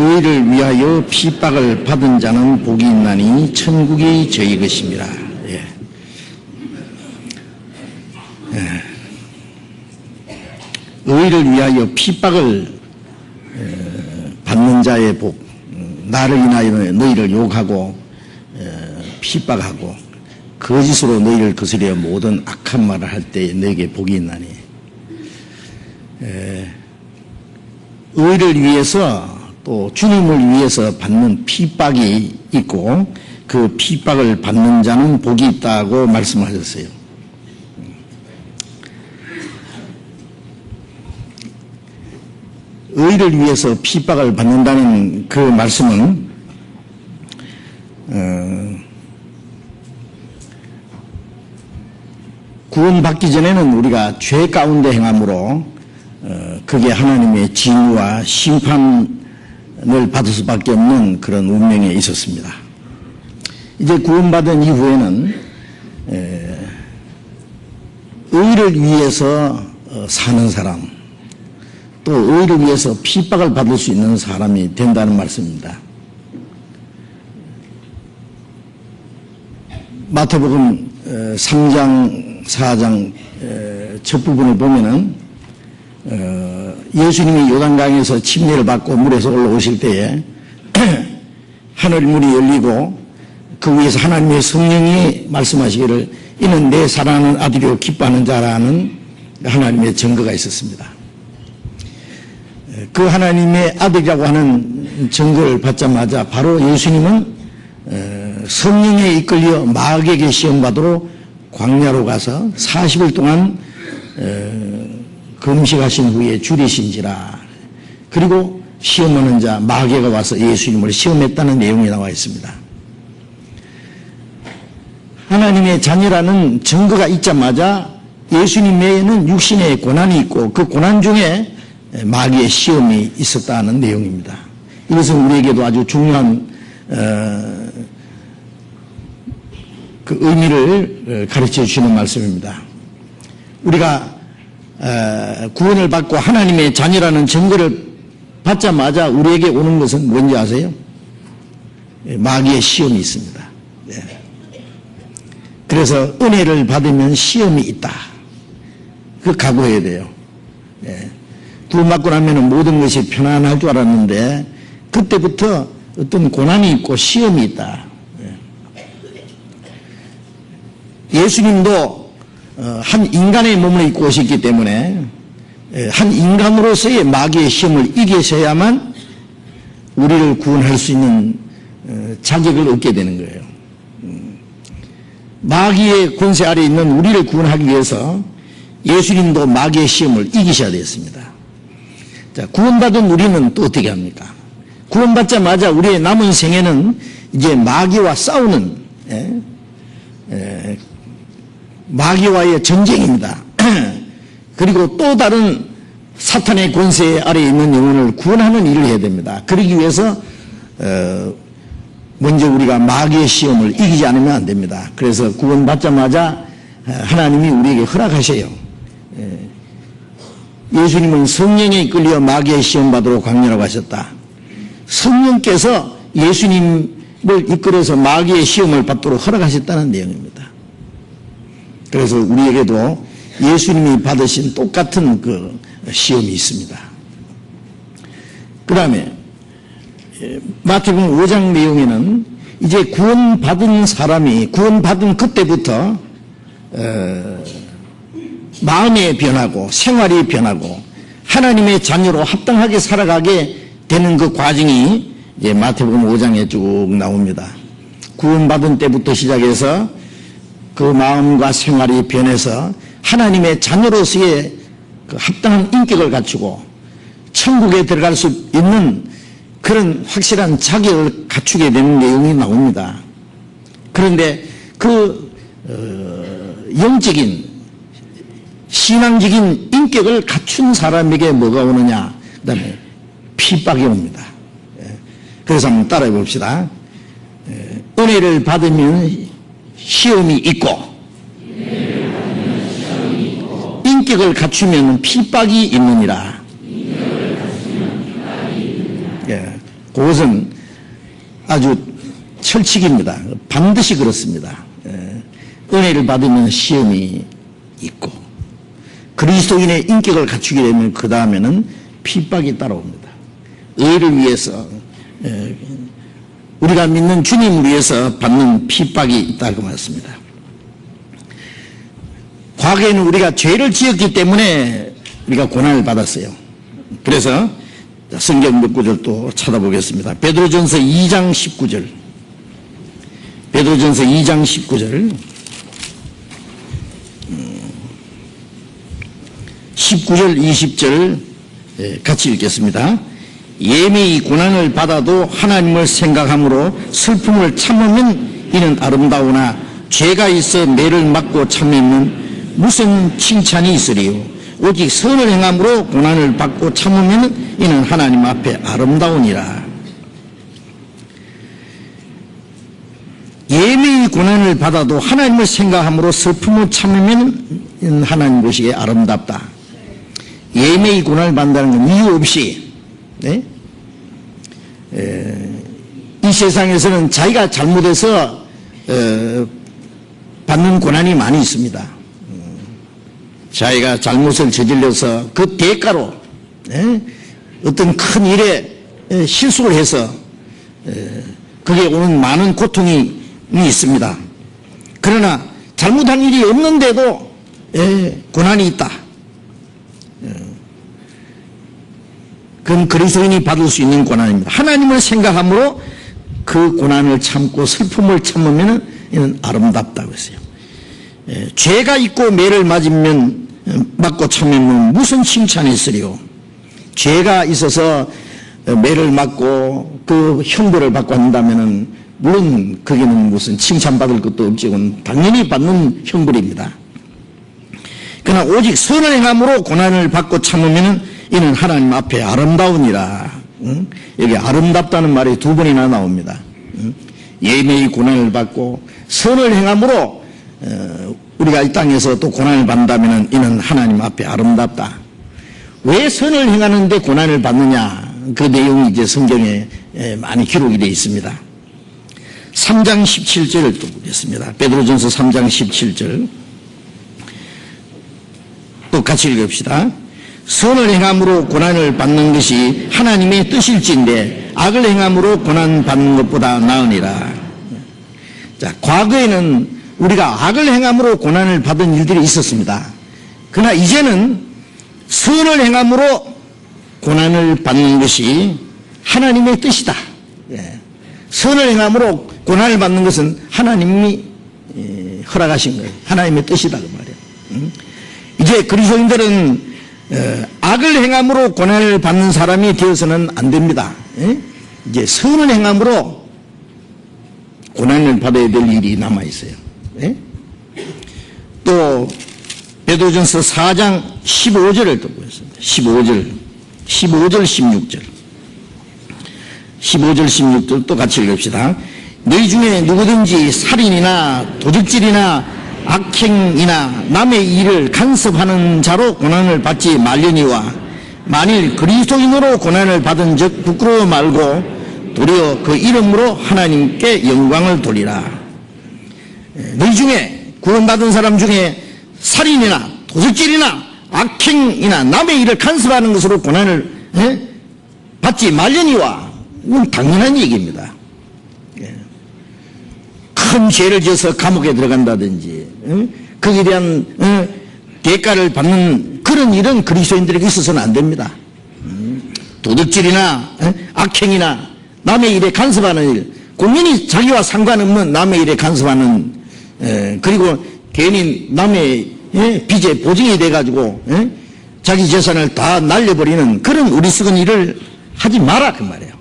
의를 위하여 핍박을 받은 자는 복이 있나니 천국이 저희 것입니다. 예. 예. 의를 위하여 핍박을 받는 자의 복, 나를 인하여 너희를 욕하고 핍박하고 거짓으로 너희를 거스려 모든 악한 말을 할 때 너에게 복이 있나니. 의를 위해서 또 주님을 위해서 받는 핍박이 있고 그 핍박을 받는 자는 복이 있다고 말씀하셨어요. 의를 위해서 핍박을 받는다는 그 말씀은 구원받기 전에는 우리가 죄 가운데 행함으로 그게 하나님의 진유와 심판을 받을 수밖에 없는 그런 운명에 있었습니다. 이제 구원받은 이후에는 의를 위해서 사는 사람, 또 의를 위해서 핍박을 받을 수 있는 사람이 된다는 말씀입니다. 마태복음 3장 4장 첫 부분을 보면은 예수님이 요단강에서 침례를 받고 물에서 올라오실 때에 하늘 문이 열리고 그 위에서 하나님의 성령이 말씀하시기를 이는 내 사랑하는 아들이요 기뻐하는 자라는 하나님의 증거가 있었습니다. 그 하나님의 아들이라고 하는 증거를 받자마자 바로 예수님은 성령에 이끌려 마귀에게 시험받으러 광야로 가서 40일 동안 금식하신 후에 줄이신지라. 그리고 시험하는 자 마귀가 와서 예수님을 시험했다는 내용이 나와 있습니다. 하나님의 자녀라는 증거가 있자마자 예수님 외에는 육신의 고난이 있고 그 고난 중에 마귀의 시험이 있었다는 내용입니다. 이것은 우리에게도 아주 중요한 그 의미를 가르쳐 주시는 말씀입니다. 우리가 구원을 받고 하나님의 자녀라는 증거를 받자마자 우리에게 오는 것은 뭔지 아세요? 마귀의 시험이 있습니다. 그래서 은혜를 받으면 시험이 있다. 그 각오해야 돼요. 구원받고 나면 모든 것이 편안할 줄 알았는데 그때부터 어떤 고난이 있고 시험이 있다. 예수님도 한 인간의 몸을 입고 오셨기 때문에 한 인간으로서의 마귀의 시험을 이기셔야만 우리를 구원할 수 있는 자격을 얻게 되는 거예요. 마귀의 권세 아래 있는 우리를 구원하기 위해서 예수님도 마귀의 시험을 이기셔야 되었습니다. 자, 구원받은 우리는 또 어떻게 합니까? 구원받자마자 우리의 남은 생애는 이제 마귀와 싸우는 마귀와의 전쟁입니다. 그리고 또 다른 사탄의 권세 아래에 있는 영혼을 구원하는 일을 해야 됩니다. 그러기 위해서 먼저 우리가 마귀의 시험을 이기지 않으면 안 됩니다. 그래서 구원받자마자 하나님이 우리에게 허락하셔요. 예수님은 성령에 이끌려 마귀의 시험 받으러 광야로 가셨다. 성령께서 예수님을 이끌어서 마귀의 시험을 받도록 허락하셨다는 내용입니다. 그래서 우리에게도 예수님이 받으신 똑같은 그 시험이 있습니다. 그 다음에 마태복음 5장 내용에는 이제 구원받은 사람이 구원받은 그때부터 마음이 변하고 생활이 변하고 하나님의 자녀로 합당하게 살아가게 되는 그 과정이 이제 마태복음 5장에 쭉 나옵니다. 구원받은 때부터 시작해서 그 마음과 생활이 변해서 하나님의 자녀로서의 그 합당한 인격을 갖추고 천국에 들어갈 수 있는 그런 확실한 자격을 갖추게 되는 내용이 나옵니다. 그런데 그 영적인 신앙적인 인격을 갖춘 사람에게 뭐가 오느냐? 그 다음에 핍박이 옵니다. 그래서 한번 따라해 봅시다. 은혜를 받으면 시험이 있고 인격을 갖추면 핍박이 있느니라. 그것은 아주 철칙입니다. 반드시 그렇습니다. 은혜를 받으면 시험이 있고 그리스도인의 인격을 갖추게 되면 그 다음에는 핍박이 따라옵니다. 의를 위해서 우리가 믿는 주님을 위해서 받는 핍박이 있다고 말했습니다. 과거에는 우리가 죄를 지었기 때문에 우리가 고난을 받았어요. 그래서 성경 몇 구절 또 찾아보겠습니다. 베드로전서 2장 19절. 베드로전서 2장 19절. 19절 20절 같이 읽겠습니다. 예매의 고난을 받아도 하나님을 생각함으로 슬픔을 참으면 이는 아름다우나 죄가 있어 매를 맞고 참으면 무슨 칭찬이 있으리요. 오직 선을 행함으로 고난을 받고 참으면 이는 하나님 앞에 아름다우니라. 예매의 고난을 받아도 하나님을 생각함으로 슬픔을 참으면 이는 하나님 보시기에 아름답다. 예매의 고난을 받는다는 건 이유 없이 이 세상에서는 자기가 잘못해서 받는 고난이 많이 있습니다. 자기가 잘못을 저질러서 그 대가로 어떤 큰 일에 실수를 해서 그게 오는 많은 고통이 있습니다. 그러나 잘못한 일이 없는데도 고난이 있다. 그건 그리스도인이 받을 수 있는 고난입니다. 하나님을 생각함으로 그 고난을 참고 슬픔을 참으면 이는 아름답다고 했어요. 죄가 있고 매를 맞고 참으면 무슨 칭찬이 있으리요. 죄가 있어서 매를 맞고 그 형벌을 받고 한다면은 물론 거기는 무슨 칭찬받을 것도 없지만 당연히 받는 형벌입니다. 그러나 오직 선을 행함으로 고난을 받고 참으면 이는 하나님 앞에 아름다우니라. 여기 아름답다는 말이 두 번이나 나옵니다. 예매의 고난을 받고 선을 행함으로 우리가 이 땅에서 또 고난을 받는다면 이는 하나님 앞에 아름답다. 왜 선을 행하는데 고난을 받느냐? 그 내용이 이제 성경에 많이 기록이 되어 있습니다. 3장 17절을 또 보겠습니다. 베드로전서 3장 17절 또 같이 읽읍시다. 선을 행함으로 고난을 받는 것이 하나님의 뜻일진데 악을 행함으로 고난 받는 것보다 나으니라. 자, 과거에는 우리가 악을 행함으로 고난을 받은 일들이 있었습니다. 그러나 이제는 선을 행함으로 고난을 받는 것이 하나님의 뜻이다. 선을 행함으로 고난을 받는 것은 하나님이 허락하신 거예요. 하나님의 뜻이다 그 말이에요. 이제 그리스도인들은 악을 행함으로 고난을 받는 사람이 되어서는 안 됩니다. 이제 선을 행함으로 고난을 받아야 될 일이 남아 있어요. 또 베드로전서 4장 15절을 또 보겠습니다. 15절 16절 16절 또 같이 읽읍시다. 너희 중에 누구든지 살인이나 도둑질이나 악행이나 남의 일을 간섭하는 자로 고난을 받지 말려니와 만일 그리스도인으로 고난을 받은 적 부끄러워 말고 도리어 그 이름으로 하나님께 영광을 돌리라. 너희 중에 구원받은 사람 중에 살인이나 도둑질이나 악행이나 남의 일을 간섭하는 것으로 고난을 받지 말려니와 이건 당연한 얘기입니다. 큰 죄를 지어서 감옥에 들어간다든지 거기에 대한 대가를 받는 그런 일은 그리스도인들에게 있어서는 안 됩니다. 도둑질이나 악행이나 남의 일에 간섭하는 일, 공연히 자기와 상관없는 남의 일에 간섭하는 그리고 괜히 남의 빚에 보증이 돼가지고 자기 재산을 다 날려버리는 그런 어리석은 일을 하지 마라 그 말이에요.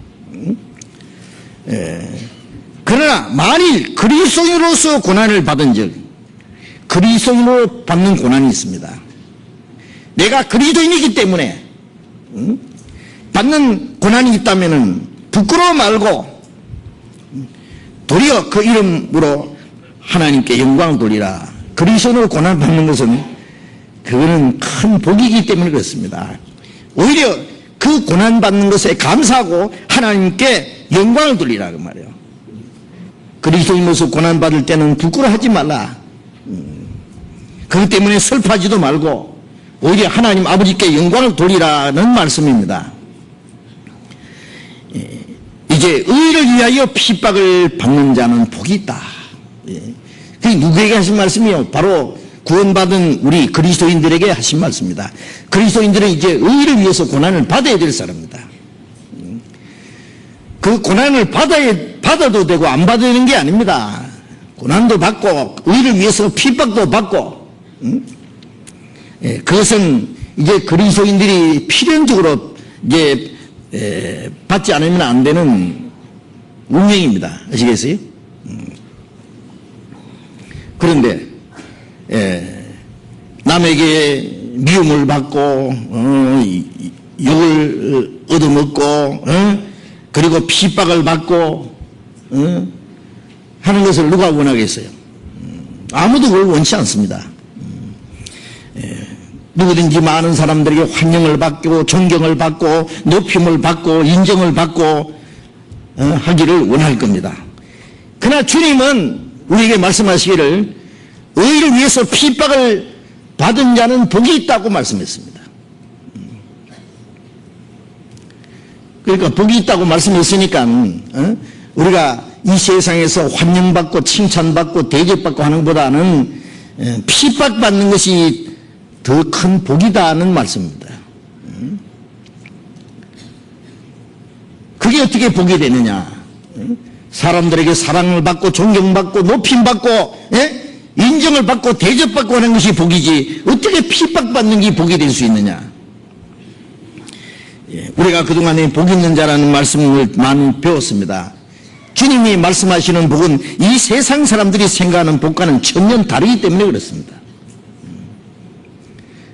그러나 만일 그리스도인으로서 고난을 받은 적, 그리스도인으로 받는 고난이 있습니다. 내가 그리스도인이기 때문에 받는 고난이 있다면은 부끄러워 말고 도리어 그 이름으로 하나님께 영광을 돌리라. 그리스도인으로 고난을 받는 것은 그거는 큰 복이기 때문에 그렇습니다. 오히려 그 고난받는 것에 감사하고 하나님께 영광을 돌리라 그 말이에요. 그리스도인으로서 고난받을 때는 부끄러워하지 말라. 그것 때문에 슬퍼하지도 말고 오히려 하나님 아버지께 영광을 돌리라는 말씀입니다. 이제 의를 위하여 핍박을 받는 자는 복이 있다. 그게 누구에게 하신 말씀이요? 바로 구원받은 우리 그리스도인들에게 하신 말씀입니다. 그리스도인들은 이제 의를 위해서 고난을 받아야 될 사람입니다. 그 고난을 받아도 되고 안 받아도 되는 게 아닙니다. 고난도 받고 의를 위해서 핍박도 받고 그것은 이제 그리스도인들이 필연적으로 이제 받지 않으면 안 되는 운명입니다. 아시겠어요? 그런데 남에게 미움을 받고 욕을 얻어먹고 그리고 핍박을 받고 하는 것을 누가 원하겠어요? 아무도 그걸 원치 않습니다. 누구든지 많은 사람들에게 환영을 받고 존경을 받고 높임을 받고 인정을 받고 하기를 원할 겁니다. 그러나 주님은 우리에게 말씀하시기를 의를 위해서 핍박을 받은 자는 복이 있다고 말씀했습니다. 그러니까 복이 있다고 말씀했으니까 우리가 이 세상에서 환영받고 칭찬받고 대접받고 하는 것보다는 핍박받는 것이 더 큰 복이다는 말씀입니다. 그게 어떻게 복이 되느냐? 사람들에게 사랑을 받고 존경받고 높임받고 인정을 받고 대접받고 하는 것이 복이지 어떻게 핍박받는 게 복이 될 수 있느냐? 우리가 그동안에 복 있는 자라는 말씀을 많이 배웠습니다. 주님이 말씀하시는 복은 이 세상 사람들이 생각하는 복과는 전혀 다르기 때문에 그렇습니다.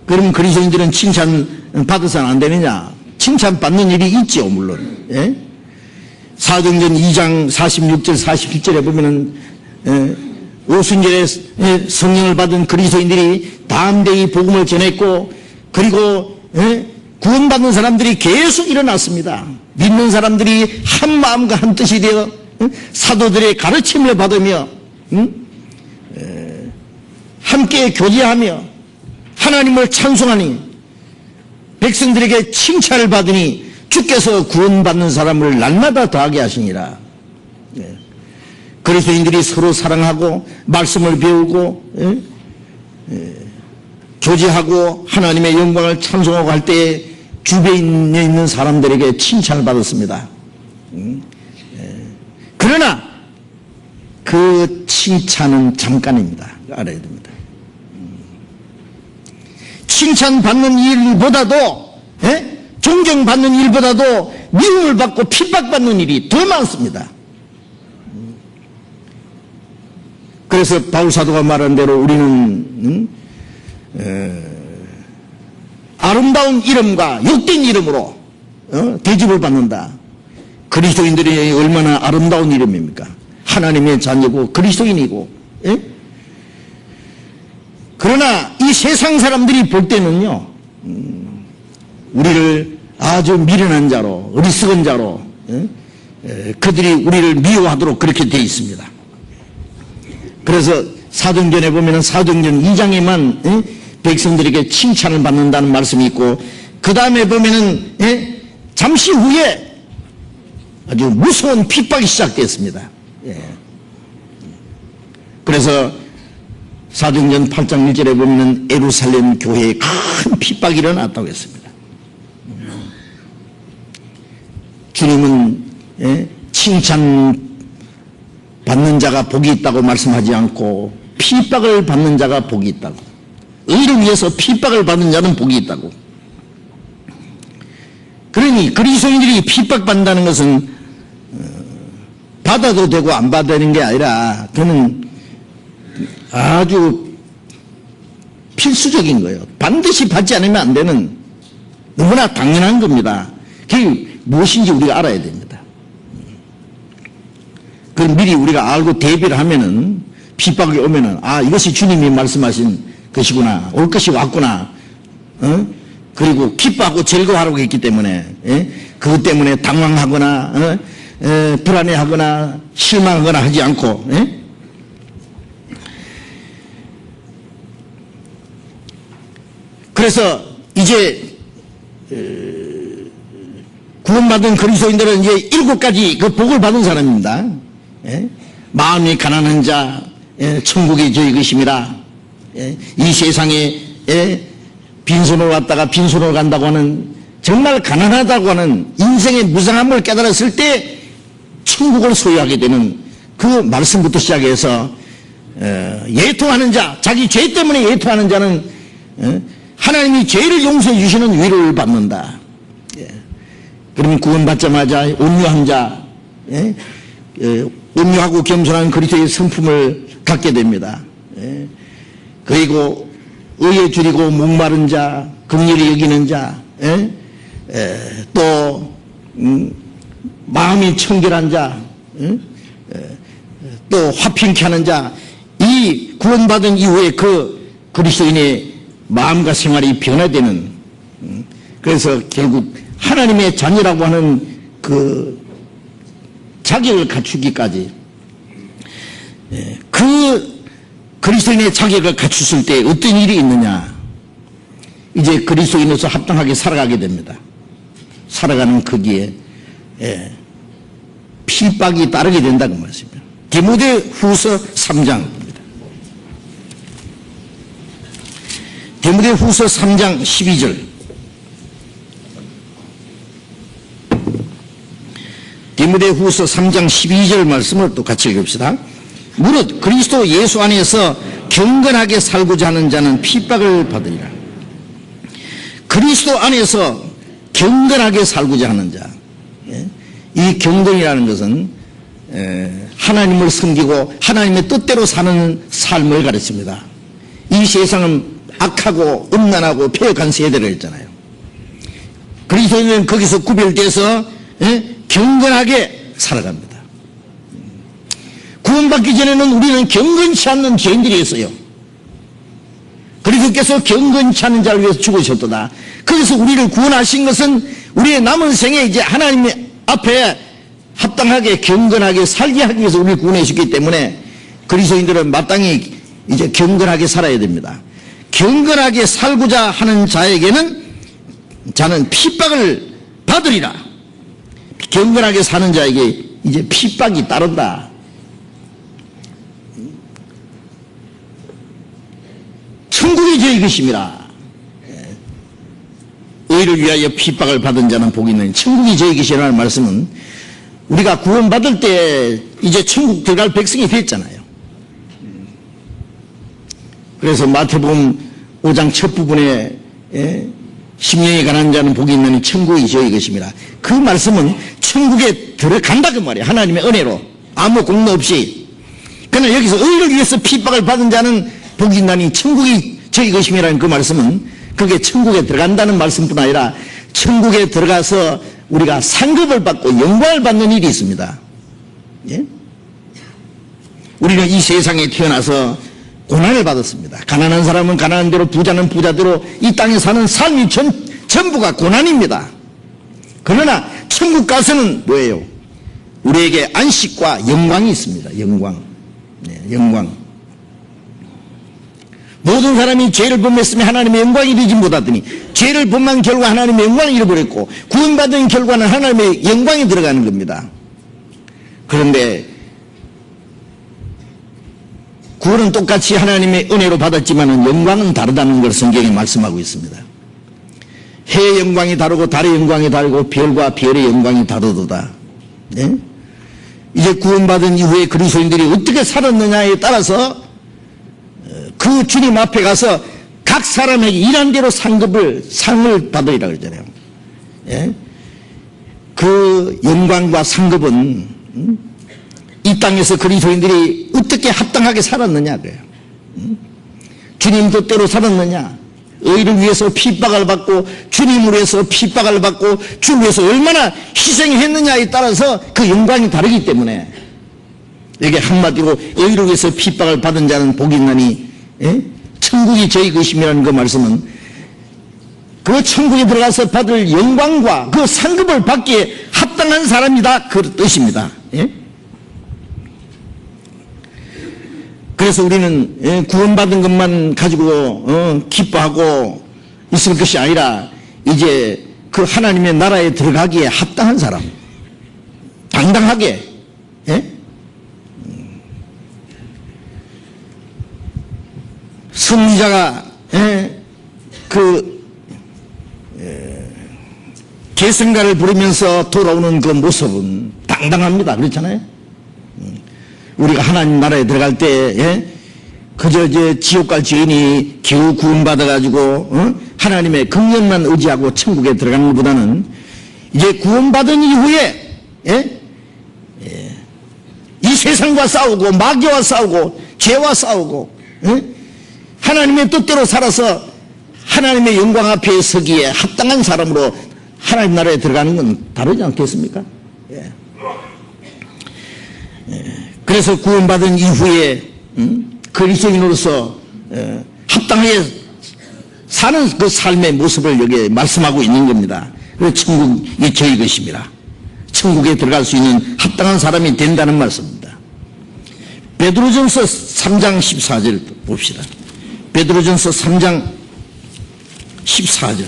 그럼 그리스도인들은 칭찬 받아서는 안 되느냐? 칭찬 받는 일이 있죠, 물론. 사도행전 2장 46절 47절에 보면은 오순절에 성령을 받은 그리스도인들이 담대히 복음을 전했고 그리고 구원받는 사람들이 계속 일어났습니다. 믿는 사람들이 한 마음과 한 뜻이 되어 사도들의 가르침을 받으며 함께 교제하며 하나님을 찬송하니 백성들에게 칭찬을 받으니 주께서 구원받는 사람을 날마다 더하게 하시니라. 그리스도인들이 서로 사랑하고 말씀을 배우고 교제하고 하나님의 영광을 찬송하고 할 때에 주변에 있는 사람들에게 칭찬을 받았습니다. 그러나 그 칭찬은 잠깐입니다. 알아야 됩니다. 칭찬받는 일보다도 존경받는 일보다도 미움을 받고 핍박받는 일이 더 많습니다. 그래서 바울사도가 말한 대로 우리는 아름다운 이름과 욕된 이름으로 대접을 받는다. 그리스도인들이 얼마나 아름다운 이름입니까? 하나님의 자녀고 그리스도인이고. 그러나 이 세상 사람들이 볼 때는요, 우리를 아주 미련한 자로, 어리석은 자로, 그들이 우리를 미워하도록 그렇게 되어 있습니다. 그래서 사도행전에 보면 사도행전 2장에만 백성들에게 칭찬을 받는다는 말씀이 있고, 그 다음에 보면은 잠시 후에 아주 무서운 핍박이 시작됐습니다. 그래서 사도행전 8장 1절에 보면 예루살렘 교회에 큰 핍박이 일어났다고 했습니다. 주님은 칭찬 받는 자가 복이 있다고 말씀하지 않고 핍박을 받는 자가 복이 있다고, 의를 위해서 핍박을 받는 자는 복이 있다고. 그러니 그리스도인들이 핍박받는다는 것은 받아도 되고 안 받아야 되는 게 아니라 그는 아주 필수적인 거예요. 반드시 받지 않으면 안 되는, 너무나 당연한 겁니다. 그게 무엇인지 우리가 알아야 됩니다. 그럼 미리 우리가 알고 대비를 하면은, 핍박이 오면은, 아, 이것이 주님이 말씀하신 것이구나, 올 것이 왔구나, 그리고 기뻐하고 즐거워하라고 했기 때문에, 예? 그것 때문에 당황하거나 불안해하거나 실망하거나 하지 않고, 예? 그래서 이제 구원받은 그리스도인들은 이제 7가지 그 복을 받은 사람입니다. 예? 마음이 가난한 자, 예? 천국이 저희 것임이라. 예? 이 세상에, 예? 빈손으로 왔다가 빈손으로 간다고 하는, 정말 가난하다고 하는 인생의 무상함을 깨달았을 때 천국을 소유하게 되는 그 말씀부터 시작해서 예통하는 자, 자기 죄 때문에 예통하는 자는 하나님이 죄를 용서해 주시는 위로를 받는다. 예. 그러면 구원받자마자 온유한 자, 예? 온유하고 겸손한 그리스도의 성품을 갖게 됩니다. 예. 그리고 의에 줄이고 목마른 자, 긍휼히 여기는 자, 예? 또 마음이 청결한 자, 예? 또 화평케 하는 자, 이 구원받은 이후에 그 그리스도인의 마음과 생활이 변화되는, 그래서 결국 하나님의 자녀라고 하는 그 자격을 갖추기까지, 그 그리스도인의 자격을 갖췄을 때 어떤 일이 있느냐, 이제 그리스도인으로서 합당하게 살아가게 됩니다. 살아가는 거기에 핍박이 따르게 된다고 말씀입니다. 디모데후서 3장입니다. 디모데후서 3장 12절. 디모데후서 3장 12절 말씀을 또 같이 읽읍시다. 무릇 그리스도 예수 안에서 경건하게 살고자 하는 자는 핍박을 받으리라. 그리스도 안에서 경건하게 살고자 하는 자. 이 경건이라는 것은 하나님을 섬기고 하나님의 뜻대로 사는 삶을 가르칩니다. 이 세상은 악하고 음란하고 폐역한 세대를 했잖아요. 그리스도인은 거기서 구별돼서 경건하게 살아갑니다. 구원받기 전에는 우리는 경건치 않는 죄인들이었어요. 그리스도께서 경건치 않은 자를 위해서 죽으셨도다. 그래서 우리를 구원하신 것은 우리의 남은 생에 이제 하나님 앞에 합당하게 경건하게 살게 하기 위해서 우리를 구원해 주셨기 때문에 그리스도인들은 마땅히 이제 경건하게 살아야 됩니다. 경건하게 살고자 하는 자에게는 자는 핍박을 받으리라. 경건하게 사는 자에게 이제 핍박이 따른다. 천국이 저희 것임이라. 의를 위하여 핍박을 받은 자는 복이 있느니 천국이 저희 것이라는 말씀은 우리가 구원받을 때 이제 천국 들어갈 백성이 됐잖아요. 그래서 마태복음 5장 첫 부분에 심령이 가난한 자는 복이 있느니 천국이 저희 것입니다. 그 말씀은 천국에 들어간다 그 말이에요. 하나님의 은혜로 아무 공로 없이. 그러나 여기서 의를 위해서 핍박을 받은 자는 복이 있나니 천국이 저희 것임이라는 그 말씀은 그게 천국에 들어간다는 말씀뿐 아니라 천국에 들어가서 우리가 상급을 받고 영광을 받는 일이 있습니다. 예? 우리는 이 세상에 태어나서 고난을 받았습니다. 가난한 사람은 가난한 대로, 부자는 부자대로 이 땅에 사는 삶이 전부가 고난입니다. 그러나 천국 가서는 뭐예요? 우리에게 안식과 영광이 있습니다. 영광. 네, 영광. 모든 사람이 죄를 범했으면 하나님의 영광이 되지 못하더니 죄를 범한 결과 하나님의 영광을 잃어버렸고 구원받은 결과는 하나님의 영광이 들어가는 겁니다. 그런데 구원은 똑같이 하나님의 은혜로 받았지만 영광은 다르다는 걸 성경에 말씀하고 있습니다. 해의 영광이 다르고 달의 영광이 다르고 별과 별의 영광이 다르도다. 네? 이제 구원받은 이후에 그리스도인들이 어떻게 살았느냐에 따라서 그 주님 앞에 가서 각 사람에게 일한 대로 상을 받으리라 그러잖아요. 예? 그 영광과 상급은 이 땅에서 그리스도인들이 어떻게 합당하게 살았느냐 그래요. 주님 뜻대로 살았느냐, 의를 위해서 핍박을 받고 주님을 위해서 핍박을 받고 주를 위해서 얼마나 희생했느냐에 따라서 그 영광이 다르기 때문에 이게 한마디로 의를 위해서 핍박을 받은 자는 복이 있나니 천국이 저희 것임이라는 그 말씀은 그 천국에 들어가서 받을 영광과 그 상급을 받기에 합당한 사람이다, 그 뜻입니다. 예? 그래서 우리는 구원받은 것만 가지고 기뻐하고 있을 것이 아니라 이제 그 하나님의 나라에 들어가기에 합당한 사람, 당당하게, 예? 승리자가 계승가를 부르면서 돌아오는 그 모습은 당당합니다. 그렇잖아요. 우리가 하나님 나라에 들어갈 때 그저 지옥 갈 죄인이 겨우 구원받아가지고 하나님의 긍휼만 의지하고 천국에 들어가는 것보다는 이제 구원받은 이후에 이 세상과 싸우고 마귀와 싸우고 죄와 싸우고 하나님의 뜻대로 살아서 하나님의 영광 앞에 서기에 합당한 사람으로 하나님 나라에 들어가는 건 다르지 않겠습니까? 예. 그래서 구원받은 이후에 그리스도인으로서 합당하게 사는 그 삶의 모습을 여기에 말씀하고 있는 겁니다. 그래서 천국이 저희 것입니다. 천국에 들어갈 수 있는 합당한 사람이 된다는 말씀입니다. 베드로전서 3장 14절 봅시다. 베드로전서 3장 14절.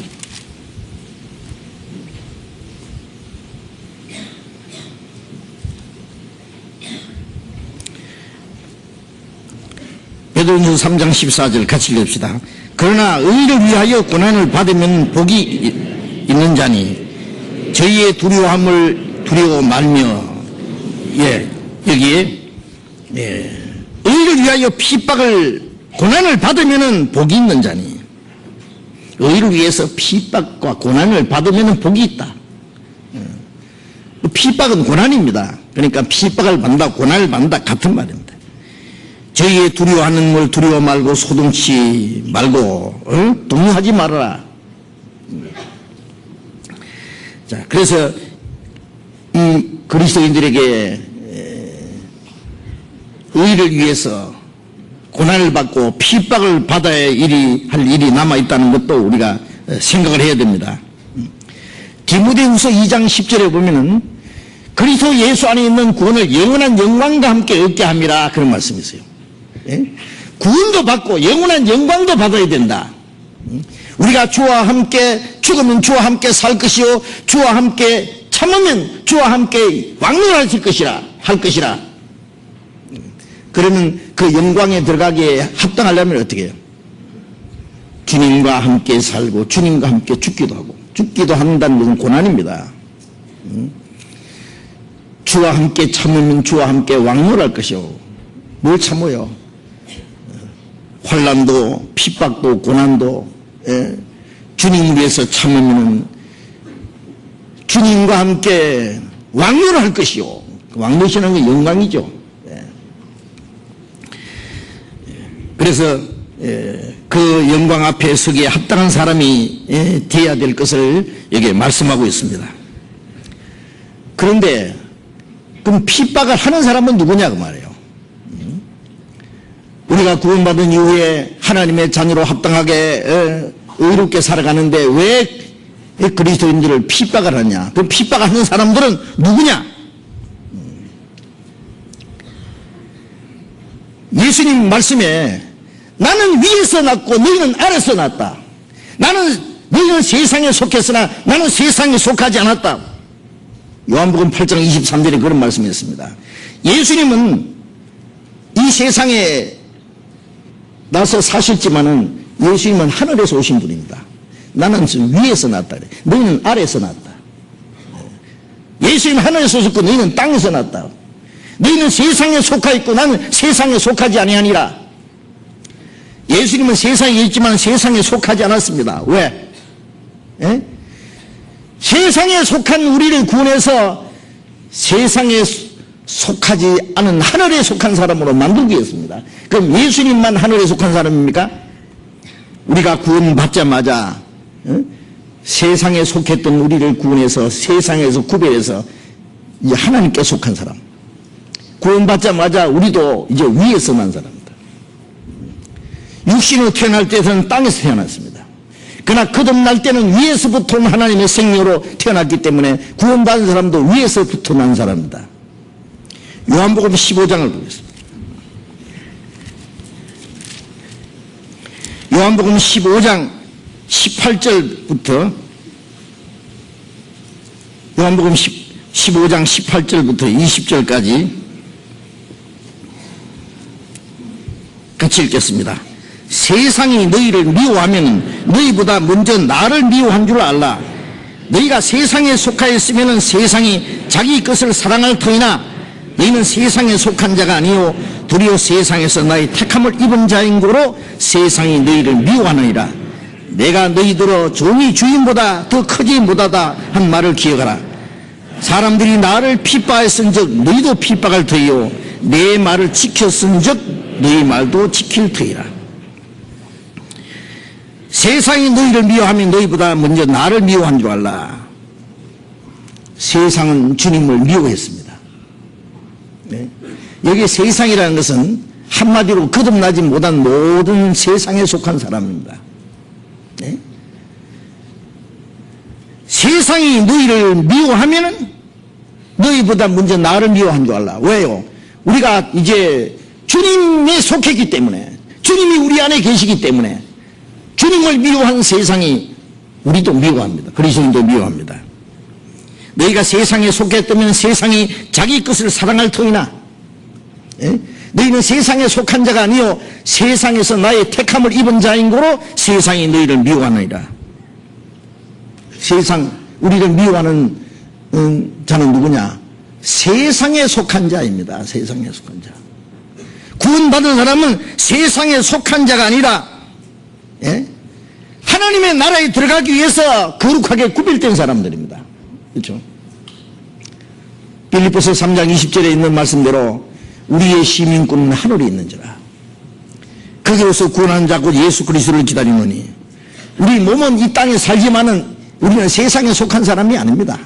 베드로전서 3장 14절 같이 읽읍시다. 그러나 의를 위하여 고난을 받으면 복이 있는 자니 저희의 두려움을 두려워 말며, 여기에 의를 위하여 핍박을 고난을 받으면 복이 있는 자니, 의를 위해서 핍박과 고난을 받으면 복이 있다. 핍박은 고난입니다. 그러니까 핍박을 받는다, 고난을 받는다 같은 말입니다. 저희의 두려워하는 걸 두려워 말고 소동치 말고 동요하지 말아라. 자, 그래서 이 그리스도인들에게 의를 위해서 고난을 받고 핍박을 받아야 할 일이 남아있다는 것도 우리가 생각을 해야 됩니다. 디모데후서 2장 10절에 보면은 그리스도 예수 안에 있는 구원을 영원한 영광과 함께 얻게 함이라, 그런 말씀이 있어요. 구원도 받고 영원한 영광도 받아야 된다. 우리가 주와 함께 죽으면 주와 함께 살 것이요 주와 함께 참으면 주와 함께 왕노하실 것이라 할 것이라. 그러면 그 영광에 들어가기에 합당하려면 어떻게 해요? 주님과 함께 살고 주님과 함께 죽기도 하고, 죽기도 한다는 것은 고난입니다. 주와 함께 참으면 주와 함께 왕노할 것이요. 뭘 참어요? 환난도 핍박도 고난도 주님을 위해서 참으면 주님과 함께 왕노를 할 것이요. 왕노시는 게 영광이죠. 그래서 그 영광 앞에 서기에 합당한 사람이 되어야 될 것을 여기에 말씀하고 있습니다. 그런데 그럼 핍박을 하는 사람은 누구냐 그 말이에요. 우리가 구원받은 이후에 하나님의 자녀로 합당하게 의롭게 살아가는데 왜 그리스도인들을 핍박을 하냐? 그 핍박하는 사람들은 누구냐? 예수님 말씀에 나는 위에서 났고 너희는 아래서 났다. 너희는 세상에 속했으나 나는 세상에 속하지 않았다. 요한복음 8장 23절에 그런 말씀이 있습니다. 예수님은 이 세상에 나서 사셨지만은 예수님은 하늘에서 오신 분입니다. 나는 위에서 났다. 너희는 아래에서 났다. 예수님 하늘에서 오셨고 너희는 땅에서 났다. 너희는 세상에 속하 있고 나는 세상에 속하지 아니하니라. 예수님은 세상에 있지만 세상에 속하지 않았습니다. 왜? 세상에 속한 우리를 구원해서 세상에 속하지 않은 하늘에 속한 사람으로 만들기 위해서입니다. 그럼 예수님만 하늘에 속한 사람입니까? 우리가 구원받자마자 세상에 속했던 우리를 구원해서 세상에서 구별해서 이제 하나님께 속한 사람. 구원받자마자 우리도 이제 위에서 난 사람입니다. 육신으로 태어날 때에는 땅에서 태어났습니다. 그러나 거듭날 때는 위에서부터 온 하나님의 생명으로 태어났기 때문에 구원받은 사람도 위에서부터 난 사람이다. 요한복음 15장을 보겠습니다. 요한복음 15장 18절부터 요한복음 15장 18절부터 20절까지 같이 읽겠습니다. 세상이 너희를 미워하면 너희보다 먼저 나를 미워한 줄 알라. 너희가 세상에 속하였으면 세상이 자기 것을 사랑할 터이나 너희는 세상에 속한 자가 아니요 도리어 세상에서 나의 택함을 입은 자인 고로 세상이 너희를 미워하느니라. 내가 너희들어 종이 주인보다 더 크지 못하다 한 말을 기억하라. 사람들이 나를 핍박했은즉 너희도 핍박할 터이요 내 말을 지켰은즉 너희 말도 지킬 터이라. 세상이 너희를 미워하면 너희보다 먼저 나를 미워한 줄 알라. 세상은 주님을 미워했습니다. 네. 여기 세상이라는 것은 한마디로 거듭나지 못한 모든 세상에 속한 사람입니다. 네. 세상이 너희를 미워하면은 너희보다 먼저 나를 미워한 줄 알라. 왜요? 우리가 이제 주님에 속했기 때문에, 주님이 우리 안에 계시기 때문에 주님을 미워한 세상이 우리도 미워합니다. 그리스도인도 미워합니다. 너희가 세상에 속했다면 세상이 자기 것을 사랑할 터이나, 예? 너희는 세상에 속한 자가 아니요 세상에서 나의 택함을 입은 자인 고로 세상이 너희를 미워하느니라. 세상, 우리를 미워하는 자는 누구냐? 세상에 속한 자입니다. 세상에 속한 자. 구원받은 사람은 세상에 속한 자가 아니라, 예? 하나님의 나라에 들어가기 위해서 거룩하게 구별된 사람들입니다. 그렇죠? 빌립보서 3장 20절에 있는 말씀대로 우리의 시민권은 하늘에 있는지라. 거기로서 구원하는 자고 예수 그리스도를 기다리노니. 우리 몸은 이 땅에 살지만은 우리는 세상에 속한 사람이 아닙니다.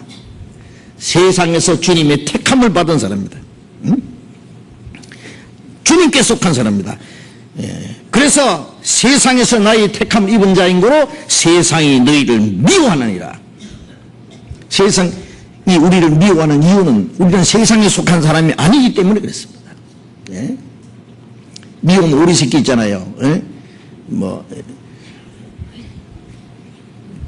세상에서 주님의 택함을 받은 사람입니다. 응? 주님께 속한 사람입니다. 예. 그래서 세상에서 나의 택함 입은 자인 거로 세상이 너희를 미워하느니라. 세상이 우리를 미워하는 이유는 우리는 세상에 속한 사람이 아니기 때문에 그렇습니다. 예? 미운 오리 새끼 있잖아요. 예?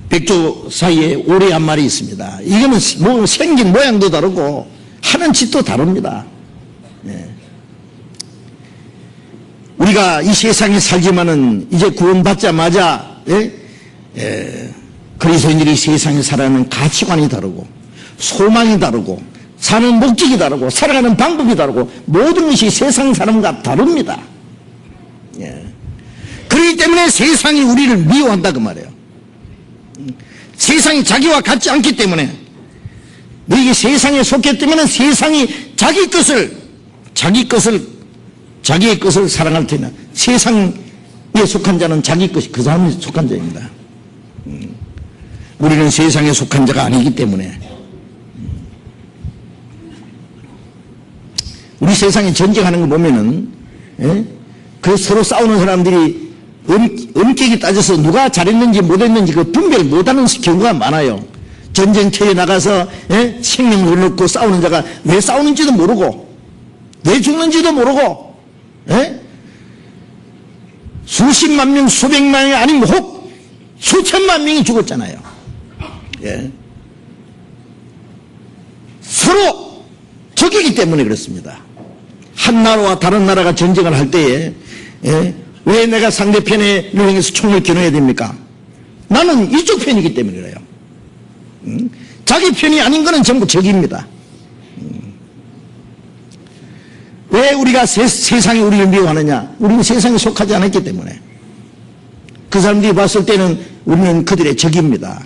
백조 사이에 오리 한 마리 있습니다. 이거는 뭐 생긴 모양도 다르고 하는 짓도 다릅니다. 예. 우리가 이 세상에 살지만은 이제 구원받자마자, 그리스도인들이 세상에 살아가는 가치관이 다르고 소망이 다르고 사는 목적이 다르고 살아가는 방법이 다르고 모든 것이 세상 사람과 다릅니다. 예. 그렇기 때문에 세상이 우리를 미워한다 그 말이에요. 세상이 자기와 같지 않기 때문에, 너희가 세상에 속했기 때문에 세상이 자기의 것을 사랑할 테나, 세상에 속한 자는 자기 것이 그 사람이 속한 자입니다. 우리는 세상에 속한 자가 아니기 때문에. 우리 세상에 전쟁하는 거 보면은, 그 서로 싸우는 사람들이 엄격히 따져서 누가 잘했는지 못했는지 그 분별 못하는 경우가 많아요. 전쟁터에 나가서 생명을 놓고 싸우는 자가 왜 싸우는지도 모르고 왜 죽는지도 모르고, 수십만 명 수백만 명이 아니면 혹 수천만 명이 죽었잖아요. 예. 서로 적이기 때문에 그렇습니다. 한 나라와 다른 나라가 전쟁을 할 때에, 왜 내가 상대편에 향해서 총을 겨눠야 됩니까? 나는 이쪽 편이기 때문에 그래요. 자기 편이 아닌 거는 전부 적입니다. 왜 우리가 세상이 우리를 미워하느냐? 우리는 세상에 속하지 않았기 때문에. 그 사람들이 봤을 때는 우리는 그들의 적입니다.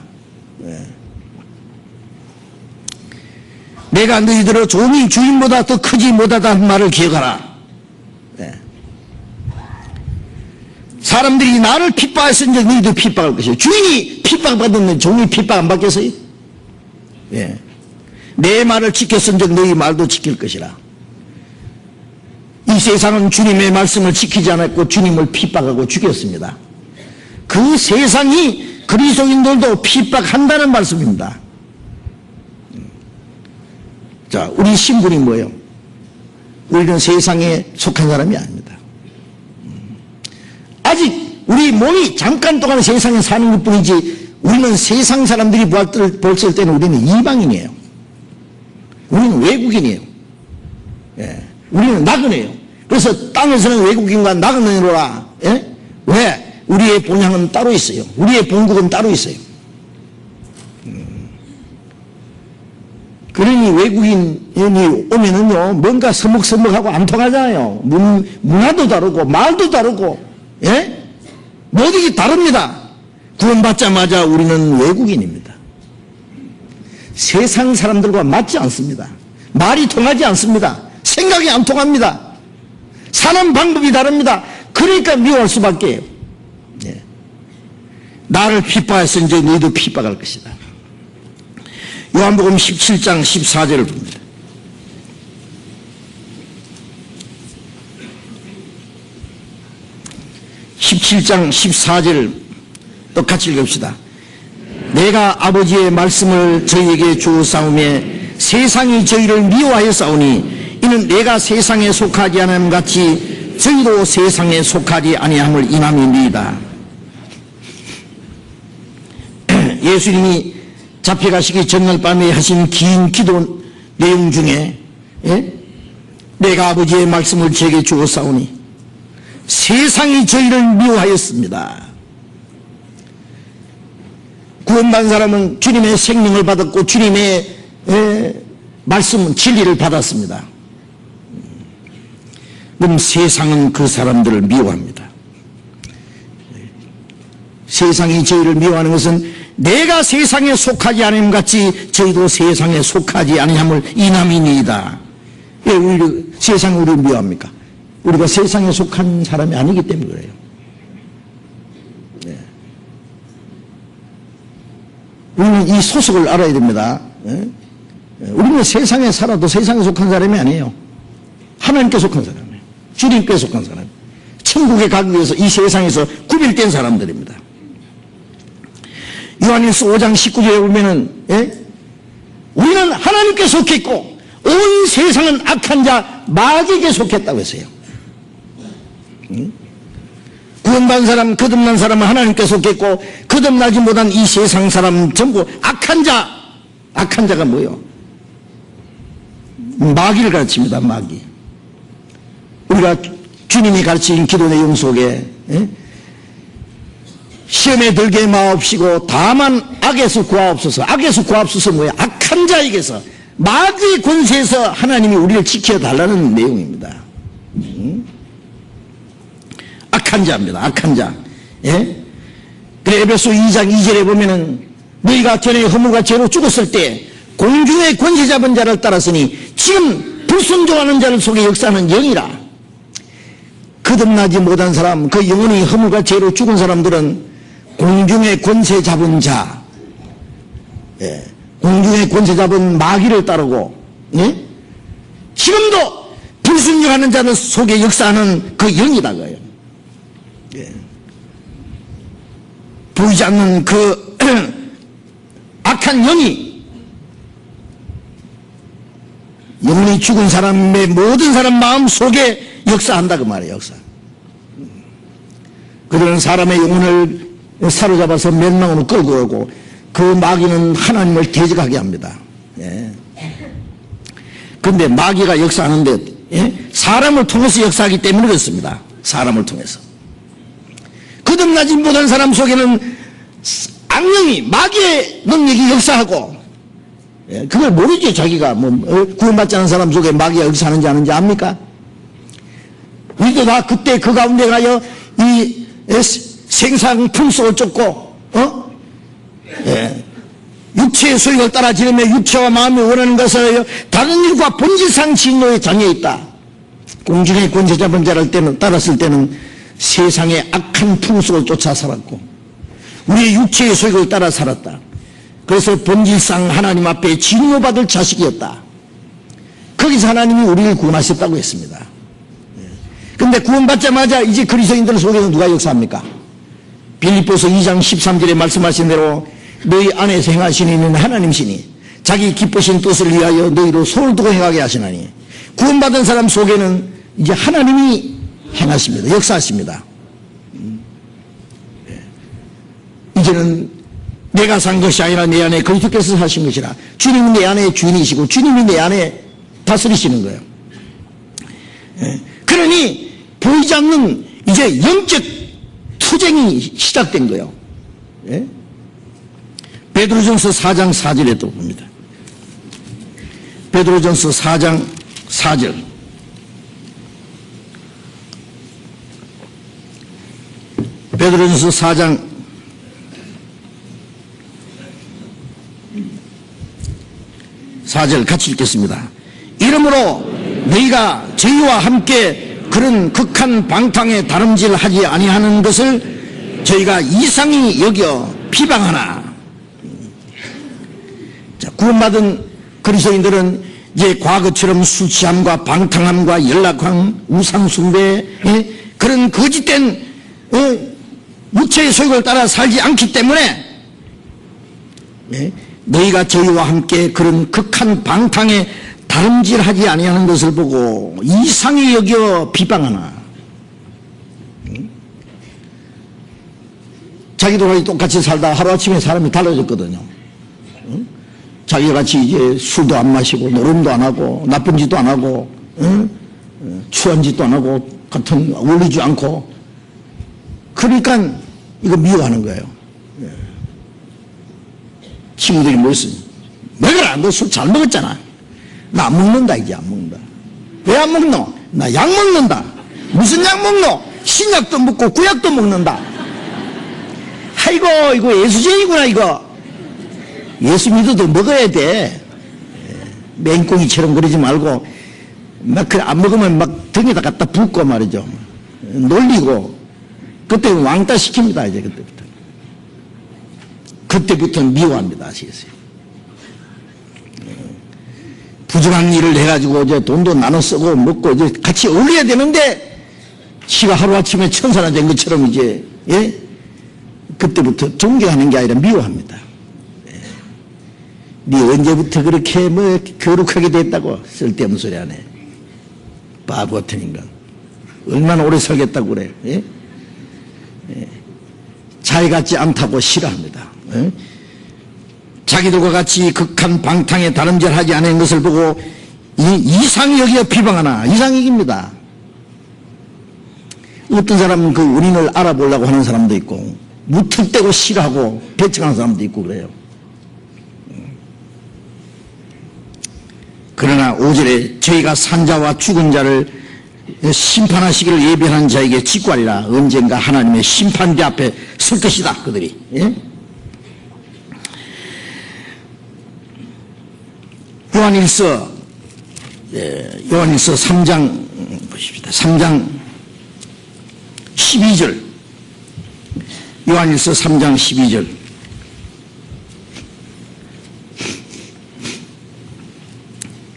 내가 너희들을 종이 주인보다 더 크지 못하다는 말을 기억하라. 사람들이 나를 핍박했으니 너희도 핍박할 것이요. 주인이 핍박받았는데 종이 핍박 안 받겠어요? 예. 내 말을 지켰은 즉 너희 말도 지킬 것이라. 이 세상은 주님의 말씀을 지키지 않았고 주님을 핍박하고 죽였습니다. 그 세상이 그리스도인들도 핍박한다는 말씀입니다. 자, 우리 신분이 뭐예요? 우리는 세상에 속한 사람이 아닙니다. 아직 우리 몸이 잠깐 동안 세상에 사는 것 뿐이지, 우리는 세상 사람들이 봤을 때는 우리는 이방인이에요. 우리는 외국인이에요. 예. 우리는 나그네예요. 그래서 땅에서는 외국인과 나그네로라. 예? 왜? 우리의 본향은 따로 있어요. 우리의 본국은 따로 있어요. 그러니 외국인이 오면은요, 뭔가 서먹서먹하고 안 통하잖아요. 문화도 다르고, 말도 다르고, 예? 모든 게 다릅니다. 구원받자마자 우리는 외국인입니다. 세상 사람들과 맞지 않습니다. 말이 통하지 않습니다. 생각이 안 통합니다. 사는 방법이 다릅니다. 그러니까 미워할 수밖에 해요. 예. 나를 핍박해서 이제 너희도 핍박할 것이다. 요한복음 17장 14절을 봅니다. (17장 14절) 똑같이 읽읍시다. 내가 아버지의 말씀을 저희에게 주었사오매 세상이 저희를 미워하여 싸우니 이는 내가 세상에 속하지 않음 같이 저희도 세상에 속하지 아니함을 인함이니이다. 예수님이 잡혀가시기 전날 밤에 하신 긴 기도 내용 중에, 예? 내가 아버지의 말씀을 저에게 주었사오니 세상이 저희를 미워하였습니다. 구원받은 사람은 주님의 생명을 받았고 주님의 말씀은 진리를 받았습니다. 그럼 세상은 그 사람들을 미워합니다. 세상이 저희를 미워하는 것은 내가 세상에 속하지 않음 같이 저희도 세상에 속하지 아니함을 인함이니이다. 왜 세상이 우리를 미워합니까? 우리가 세상에 속한 사람이 아니기 때문에 그래요. 네. 우리는 이 소속을 알아야 됩니다. 네? 우리는 세상에 살아도 세상에 속한 사람이 아니에요. 하나님께 속한 사람이에요. 주님께 속한 사람. 천국에 가기 위해서 이 세상에서 구별된 사람들입니다. 요한일서 5장 19절에 보면은, 예? 우리는 하나님께 속했고 온 세상은 악한 자 마귀에게 속했다고 했어요. 구원받은 사람, 거듭난 사람은 하나님께 속했고 거듭나지 못한 이 세상 사람 전부 악한 자. 악한 자가 뭐예요? 마귀를 가르칩니다. 마귀. 우리가 주님이 가르친 기도 내용 속에, 예? 시험에 들게 마옵시고 다만 악에서 구하옵소서. 악에서 구하옵소서 뭐야? 악한 자에게서, 마귀의 권세에서 하나님이 우리를 지켜달라는 내용입니다. 악한 자입니다. 악한 자. 예? 그래 에베소 2장 2절에 보면은 너희가 전에 허물과 죄로 죽었을 때 공중의 권세 잡은 자를 따랐으니 지금 불순종하는 자를 속에 역사하는 영이라. 거듭나지 못한 사람, 그 영혼이 허물과 죄로 죽은 사람들은 공중의 권세 잡은 자, 예, 공중의 권세 잡은 마귀를 따르고, 예? 지금도 불순종하는 자들 속에 역사하는 그 영이다 그래요. 예. 보이지 않는 그 악한 영이 영혼이 죽은 사람의 모든 사람 마음 속에 역사한다 그 말이에요. 역사. 그들은 사람의 영혼을 사로잡아서 멸망으로 끌고 오고 그 마귀는 하나님을 대적하게 합니다. 예. 그런데 마귀가 역사하는데, 예? 사람을 통해서 역사하기 때문에 그렇습니다. 사람을 통해서. 거듭나지 못한 사람 속에는 악령이, 마귀의 능력이 역사하고, 예? 그걸 모르죠. 자기가 구원받지 않은 사람 속에 마귀가 역사하는지 아는지 압니까? 우리도 다 그때 그 가운데 가여 이 생상 풍속을 쫓고, 예. 육체의 소욕을 따라 지르며 육체와 마음이 원하는 것을 다른 일과 본질상 진노에 장애 있다. 공중의 권세 잡은 자를 따랐을 때는 세상의 악한 풍속을 쫓아 살았고 우리의 육체의 소욕을 따라 살았다. 그래서 본질상 하나님 앞에 진노받을 자식이었다. 거기서 하나님이 우리를 구원하셨다고 했습니다. 그런데 구원받자마자 이제 그리스도인들 속에서 누가 역사합니까? 빌립보서 2장 13절에 말씀하신 대로 너희 안에서 행하시는 이는 하나님이시니 자기 기쁘신 뜻을 위하여 너희로 손을 두고 행하게 하시나니 구원받은 사람 속에는 이제 하나님이 행하십니다. 역사하십니다. 이제는 내가 산 것이 아니라 내 안에 그리스도께서 사신 것이라. 주님이 내 안에 주인이시고 주님이 내 안에 다스리시는 거예요. 그러니 보이지 않는 이제 영적 투쟁이 시작된 거예요. 베드로전서 4장 4절에 또 봅니다. 베드로전서 4장 4절. 베드로전서 4장 4절 같이 읽겠습니다. 이러므로 너희가 저희와 함께 그런 극한 방탕에 다름질하지 아니하는 것을 저희가 이상히 여겨 비방하나. 자, 구원받은 그리스도인들은 이제 과거처럼 술 취함과 방탕함과 연락함, 우상숭배, 그런 거짓된 육체의 소욕을 따라 살지 않기 때문에 너희가 저희와 함께 그런 극한 방탕에 다름질하지 아니하는 것을 보고 이상히 여겨 비방하나. 자기도 똑같이 살다가 하루아침에 사람이 달라졌거든요. 자기가 같이 이제 술도 안 마시고 노름도 안 하고 나쁜 짓도 안 하고 추한 짓도 안 하고 같은 어울리지 않고, 그러니까 이거 미워하는 거예요. 친구들이 뭐였어? 먹어라, 너 술 잘 먹었잖아. 나 안 먹는다, 이제 안 먹는다. 왜 안 먹노? 나 약 먹는다. 무슨 약 먹노? 신약도 먹고 구약도 먹는다. 아이고, 이거 예수쟁이구나, 이거. 예수 믿어도 먹어야 돼. 맹꽁이처럼 그러지 말고, 막, 안 먹으면 막 등에다 갖다 붓고 말이죠. 놀리고, 그때 왕따 시킵니다, 이제 그때부터. 그때부터는 미워합니다, 아시겠어요? 부정한 일을 해가지고 이제 돈도 나눠 쓰고 먹고 이제 같이 어울려야 되는데, 지가 하루아침에 천사가 된 것처럼 이제, 그때부터 존경하는 게 아니라 미워합니다. 네 언제부터 그렇게 뭐 거룩하게 됐다고 쓸데없는 소리 하네. 바보 같은 인간. 얼마나 오래 살겠다고 그래. 자기 같지 않다고 싫어합니다. 자기들과 같이 극한 방탕에 다름질하지 않은 것을 보고 이상히 여기어 비방하나. 이상익입니다. 어떤 사람은 그 원인을 알아보려고 하는 사람도 있고, 무턱대고 싫어하고 배척하는 사람도 있고 그래요. 그러나 5절에 저희가 산자와 죽은 자를 심판하시기를 예비하는 자에게 직관이라. 언젠가 하나님의 심판대 앞에 설 것이다, 그들이. 요한일서 3장 보십시다. 3장 12절. 요한일서 3장 12절.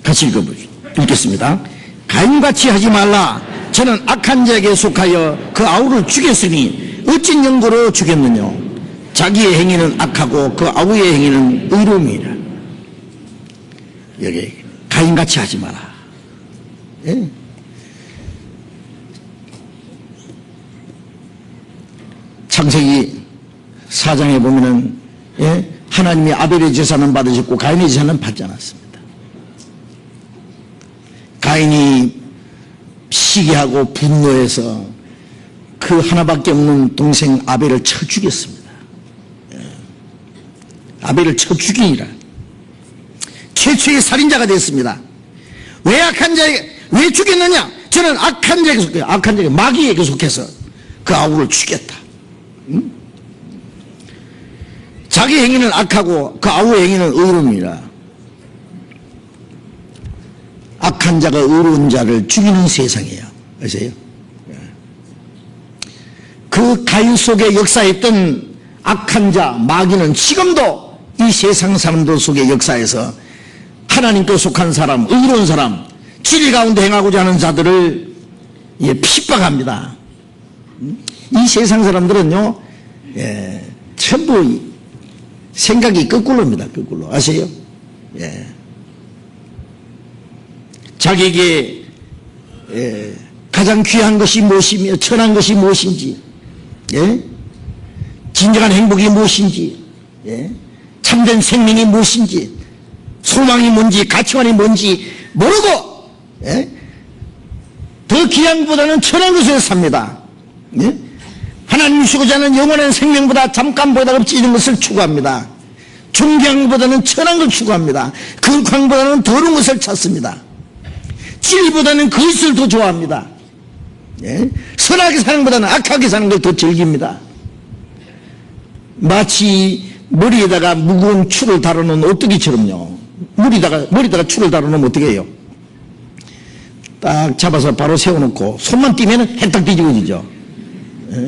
같이 읽겠습니다. 가인같이 하지 말라. 저는 악한 자에게 속하여 그 아우를 죽였으니 어찐 연고로 죽였느냐. 자기의 행위는 악하고 그 아우의 행위는 의로움이라. 여기 가인같이 하지 마라. 창세기 4장에 보면은 하나님이 아벨의 제사는 받으셨고 가인의 제사는 받지 않았습니다. 가인이 시기하고 분노해서 그 하나밖에 없는 동생 아벨을 쳐 죽였습니다. 아벨을 쳐 죽이니라. 최초의 살인자가 됐습니다. 왜 악한 자에게, 왜 죽였느냐? 저는 악한 자에게 속해, 악한 자에게, 마귀에게 속해서 그 아우를 죽였다. 자기 행위는 악하고 그 아우의 행위는 의로움이라. 악한 자가 의로운 자를 죽이는 세상이에요. 아세요? 그 가인 속에 역사했던 악한 자, 마귀는 지금도 이 세상 사람들 속에 역사해서 하나님께 속한 사람, 의로운 사람, 진리 가운데 행하고자 하는 자들을 핍박합니다. 이 세상 사람들은요, 전부 생각이 거꾸로입니다. 거꾸로. 아세요? 자기에게 가장 귀한 것이 무엇이며 천한 것이 무엇인지, 진정한 행복이 무엇인지, 참된 생명이 무엇인지, 소망이 뭔지, 가치관이 뭔지 모르고 더 귀한 것보다는 천한 것을 삽니다. 하나님 주고자 하는 영원한 생명보다 잠깐보다 없어지는 것을 추구합니다. 존귀한 것보다는 천한 걸 추구합니다. 거룩함보다는 더러운 것을 찾습니다. 진리보다는 그것을 더 좋아합니다. 선하게 사는 것보다는 악하게 사는 걸 더 즐깁니다. 마치 머리에다가 무거운 추를 달아놓은 오뚜기처럼요. 머리에다가 추를 달아놓으면 어떻게 해요? 딱 잡아서 바로 세워놓고 손만 띄면 해딱 뒤집어지죠.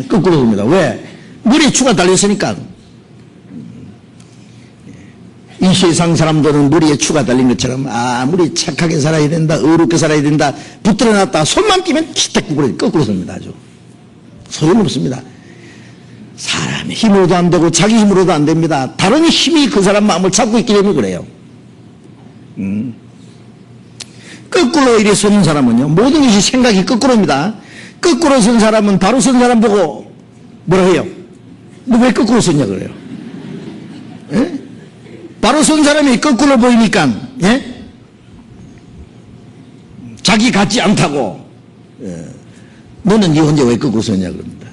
거꾸로 됩니다. 왜? 머리에 추가 달렸으니까. 이 세상 사람들은 머리에 추가 달린 것처럼 아무리 착하게 살아야 된다, 의롭게 살아야 된다 붙들어놨다 손만 띄면 기딱 거꾸로 섭니다. 아주 소용없습니다. 사람의 힘으로도 안 되고 자기 힘으로도 안 됩니다. 다른 힘이 그 사람 마음을 잡고 있기 때문에 그래요. 거꾸로 이래 서는 사람은요, 모든 것이 생각이 거꾸로입니다. 거꾸로 선 사람은 바로 선 사람 보고 뭐라 해요? 너 왜 거꾸로 섰냐 그래요. 바로 선 사람이 거꾸로 보이니까 자기 같지 않다고 너는 네 혼자 왜 거꾸로 섰냐 그럽니다.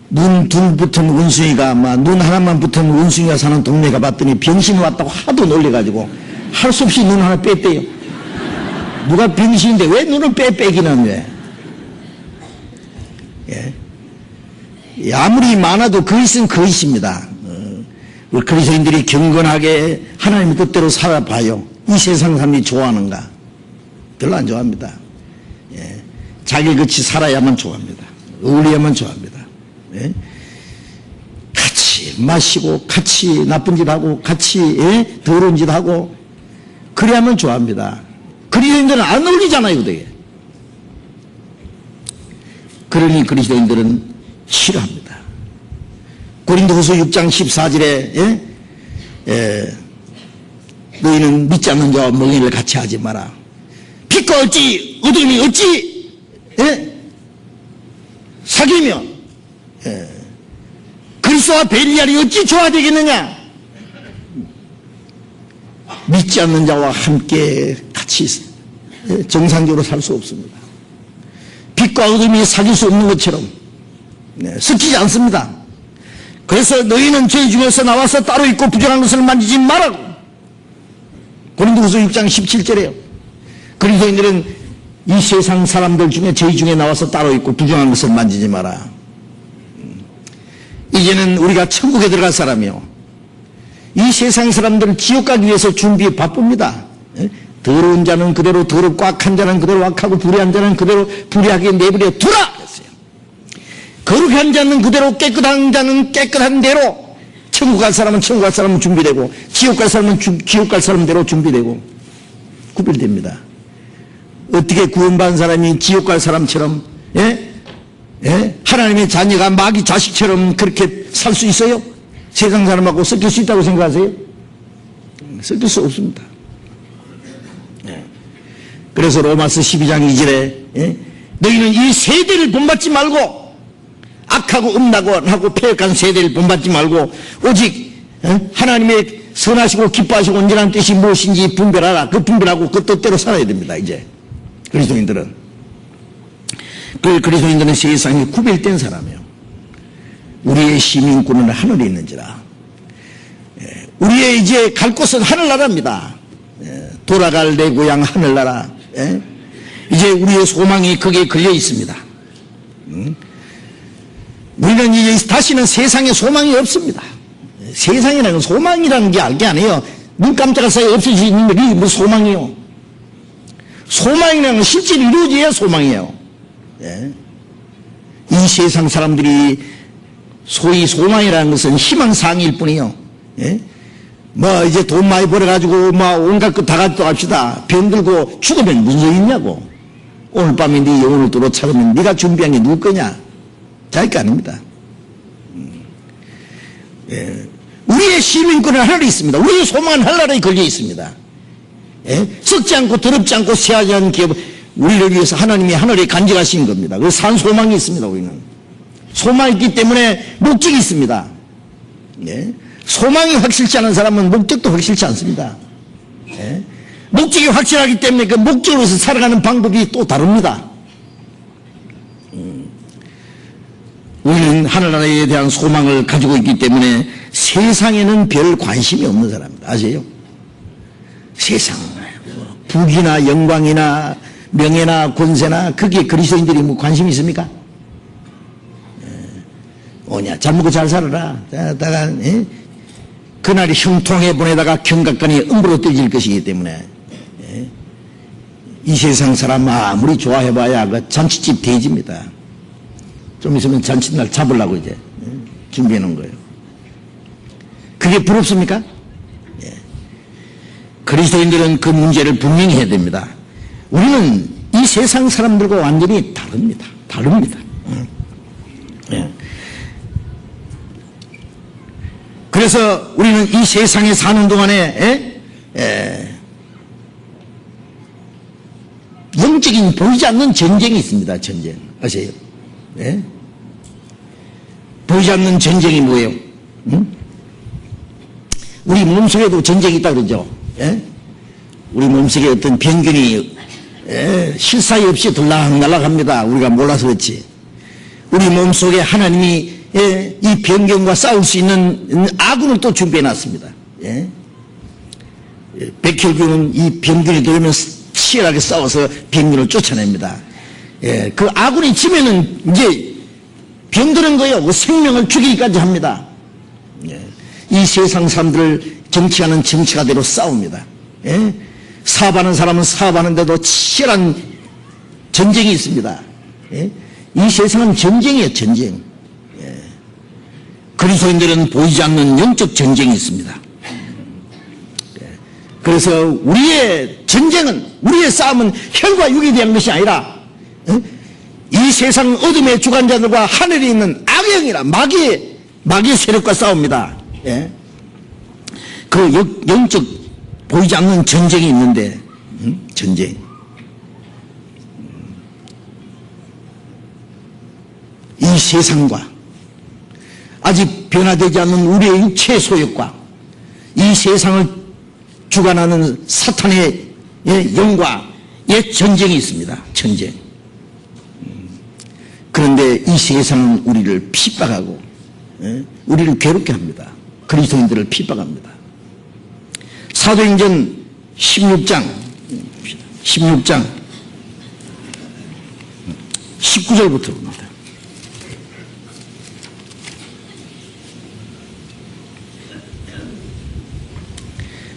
눈 둘 붙은 원숭이가 눈 하나만 붙은 원숭이가 사는 동네 가봤더니 병신 왔다고 하도 놀래가지고 할 수 없이 눈 하나 뺐대요. 누가 병신인데 왜 눈을 빼기는 왜? 아무리 많아도 그것은 그것입니다. 우리 그리스도인들이 경건하게 하나님의 뜻대로 살아봐요. 이 세상 사람이 좋아하는가? 별로 안 좋아합니다. 자기 같이 살아야만 좋아합니다. 어울려야만 좋아합니다. 같이 마시고 같이 나쁜 짓 하고 같이 더러운 짓 하고 그래야만 좋아합니다. 그리스도인들은 안 어울리잖아요. 그게. 그러니 그리스도인들은 싫어합니다. 고린도후서 6장 14절에 너희는 믿지 않는 자와 멍에를 같이 하지 마라. 빛과 어찌 어둠이 어찌 사귀며 그리스도와 벨리알이 어찌 조화되겠느냐. 믿지 않는 자와 함께 같이 정상적으로 살 수 없습니다. 빛과 어둠이 사귈 수 없는 것처럼 섞이지 않습니다. 그래서 너희는 죄 중에서 나와서 따로 있고 부정한 것을 만지지 말라고. 고린도후서 6장 17절에요. 그리스도인들은 이 세상 사람들 중에 죄 중에 나와서 따로 있고 부정한 것을 만지지 마라. 이제는 우리가 천국에 들어갈 사람이요, 이 세상 사람들은 지옥 가기 위해서 준비에 바쁩니다. 더러운 자는 그대로 더럽고 악한 자는 그대로 악하고 불의한 자는 그대로 불의하게 내버려 두라 했어요. 거룩한 자는 그대로, 깨끗한 자는 깨끗한 대로, 천국 갈 사람은 천국 갈 사람은 준비되고 지옥 갈 사람은 지옥 갈 사람대로 준비되고 구별됩니다. 어떻게 구원받은 사람이 지옥 갈 사람처럼 하나님의 자녀가 마귀 자식처럼 그렇게 살 수 있어요? 세상 사람하고 섞일 수 있다고 생각하세요? 섞일 수 없습니다. 그래서 로마서 12장 2절에 너희는 이 세대를 본받지 말고, 악하고 음란하고 패역한 세대를 본받지 말고 오직 하나님의 선하시고 기뻐하시고 온전한 뜻이 무엇인지 분별하라. 그 분별하고 그 뜻대로 살아야 됩니다. 이제 그리스도인들은 세상에 구별된 사람이에요. 우리의 시민권은 하늘에 있는지라. 우리의 이제 갈 곳은 하늘나라입니다. 돌아갈 내 고향 하늘나라. 이제 우리의 소망이 거기에 걸려 있습니다. 우리는 이제 다시는 세상에 소망이 없습니다. 세상이라는 소망이라는 게 알게 아니에요. 눈 깜짝할 사이에 없어지는 게 무슨 소망이요? 소망이라는 건 실제로 이루어져야 소망이에요. 이 세상 사람들이 소위 소망이라는 것은 희망사항일 뿐이요. 이제 돈 많이 벌어가지고 온갖 것 다 가지고 합시다. 병들고 죽으면 무슨 소리 있냐고. 오늘 밤에 네 영혼을 도로 찾으면 네가 준비한 게 누구 거냐? 자기 거 아닙니다. 예. 우리의 시민권은 하늘에 있습니다. 우리의 소망은 하늘나라에 걸려 있습니다. 예? 썩지 않고 더럽지 않고 쇠하지 않은 기업, 우리를 위해서 하나님이 하늘에 간직하신 겁니다. 그래서 산 소망이 있습니다. 우리는 소망이 있기 때문에 목적이 있습니다. 예? 소망이 확실치 않은 사람은 목적도 확실치 않습니다. 예? 목적이 확실하기 때문에 그 목적으로 해서 살아가는 방법이 또 다릅니다. 우리는 하늘나라에 대한 소망을 가지고 있기 때문에 세상에는 별 관심이 없는 사람입니다. 아세요? 세상, 부귀나 영광이나 명예나 권세나 그게 그리스도인들이 뭐 관심이 있습니까? 오냐, 잘 먹고 잘 살아라. 다가 그날이 형통해 보내다가 경각간이 음부로 떨어질 것이기 때문에 이 세상 사람 아무리 좋아해봐야 그 잔치집 돼지입니다. 좀 있으면 잔칫날 잡으려고 이제 준비해 놓은 거예요. 그게 부럽습니까? 예. 그리스도인들은 그 문제를 분명히 해야 됩니다. 우리는 이 세상 사람들과 완전히 다릅니다. 예. 그래서 우리는 이 세상에 사는 동안에 영적인 보이지 않는 전쟁이 있습니다. 전쟁 아세요? 예? 보이지 않는 전쟁이 뭐예요? 우리 몸속에도 전쟁이 있다 그러죠. 예? 우리 몸속에 어떤 병균이 실사이 없이 들락날락합니다. 우리가 몰라서 그렇지. 우리 몸속에 하나님이 이 병균과 싸울 수 있는 아군을 또 준비해놨습니다. 예? 백혈균은 이 병균이 들어오면 치열하게 싸워서 병균을 쫓아냅니다. 예, 그 아군이 지면은 이제 병드는 거예요. 그 생명을 죽이기까지 합니다. 예, 이 세상 사람들을 정치하는 정치가대로 싸웁니다. 예? 사업하는 사람은 사업하는데도 치열한 전쟁이 있습니다. 예? 이 세상은 전쟁이에요. 전쟁. 예. 그리스도인들은 보이지 않는 영적 전쟁이 있습니다. 예. 그래서 우리의 전쟁은, 우리의 싸움은 혈과 육에 대한 것이 아니라 이 세상 어둠의 주관자들과 하늘에 있는 악의 영이라 마귀의 세력과 싸웁니다. 예? 그 영적 보이지 않는 전쟁이 있는데 전쟁. 이 세상과 아직 변화되지 않는 우리의 육체 소욕과 이 세상을 주관하는 사탄의 영과의 전쟁이 있습니다. 전쟁. 그런데 이 세상은 우리를 핍박하고 우리를 괴롭게 합니다. 그리스도인들을 핍박합니다. 사도행전 16장 19절부터 봅니다.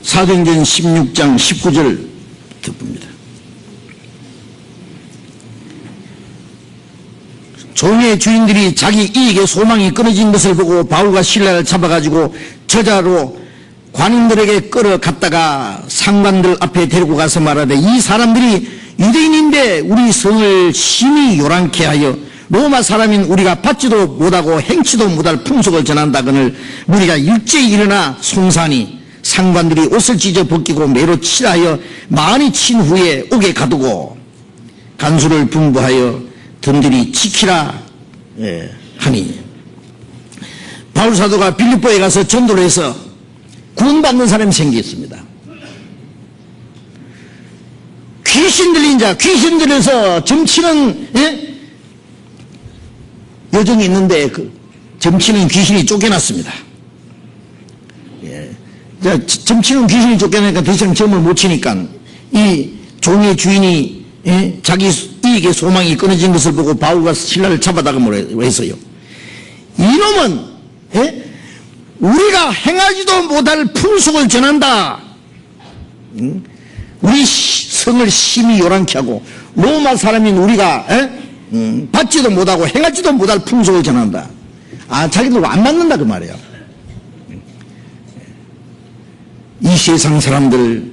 사도행전 16장 19절부터 봅니다. 종의 주인들이 자기 이익의 소망이 끊어진 것을 보고 바울과 실라를 잡아가지고 저자로 관인들에게 끌어갔다가 상관들 앞에 데리고 가서 말하되, 이 사람들이 유대인인데 우리 성을 심히 요란케 하여 로마 사람인 우리가 받지도 못하고 행치도 못할 풍속을 전한다거늘 우리가 일제히 일어나 송사니 상관들이 옷을 찢어 벗기고 매로 칠하여 많이 친 후에 옥에 가두고 간수를 분부하여 덤들이 지키라 하니, 바울 사도가 빌립보에 가서 전도를 해서 구원받는 사람이 생겼습니다. 귀신 들린 자, 귀신 들려서 점치는 여정이 있는데 그 점치는 귀신이 쫓겨났습니다. 점치는 귀신이 쫓겨나니까 더 이상 점을 못 치니까 이 종의 주인이 자기 이익의 소망이 끊어진 것을 보고 바울과 실라를 잡아다가 뭐라 했어요? 이놈은 우리가 행하지도 못할 풍속을 전한다. 우리 성을 심히 요란케 하고 로마 사람인 우리가 받지도 못하고 행하지도 못할 풍속을 전한다. 자기들 안 맞는다 그 말이에요. 이 세상 사람들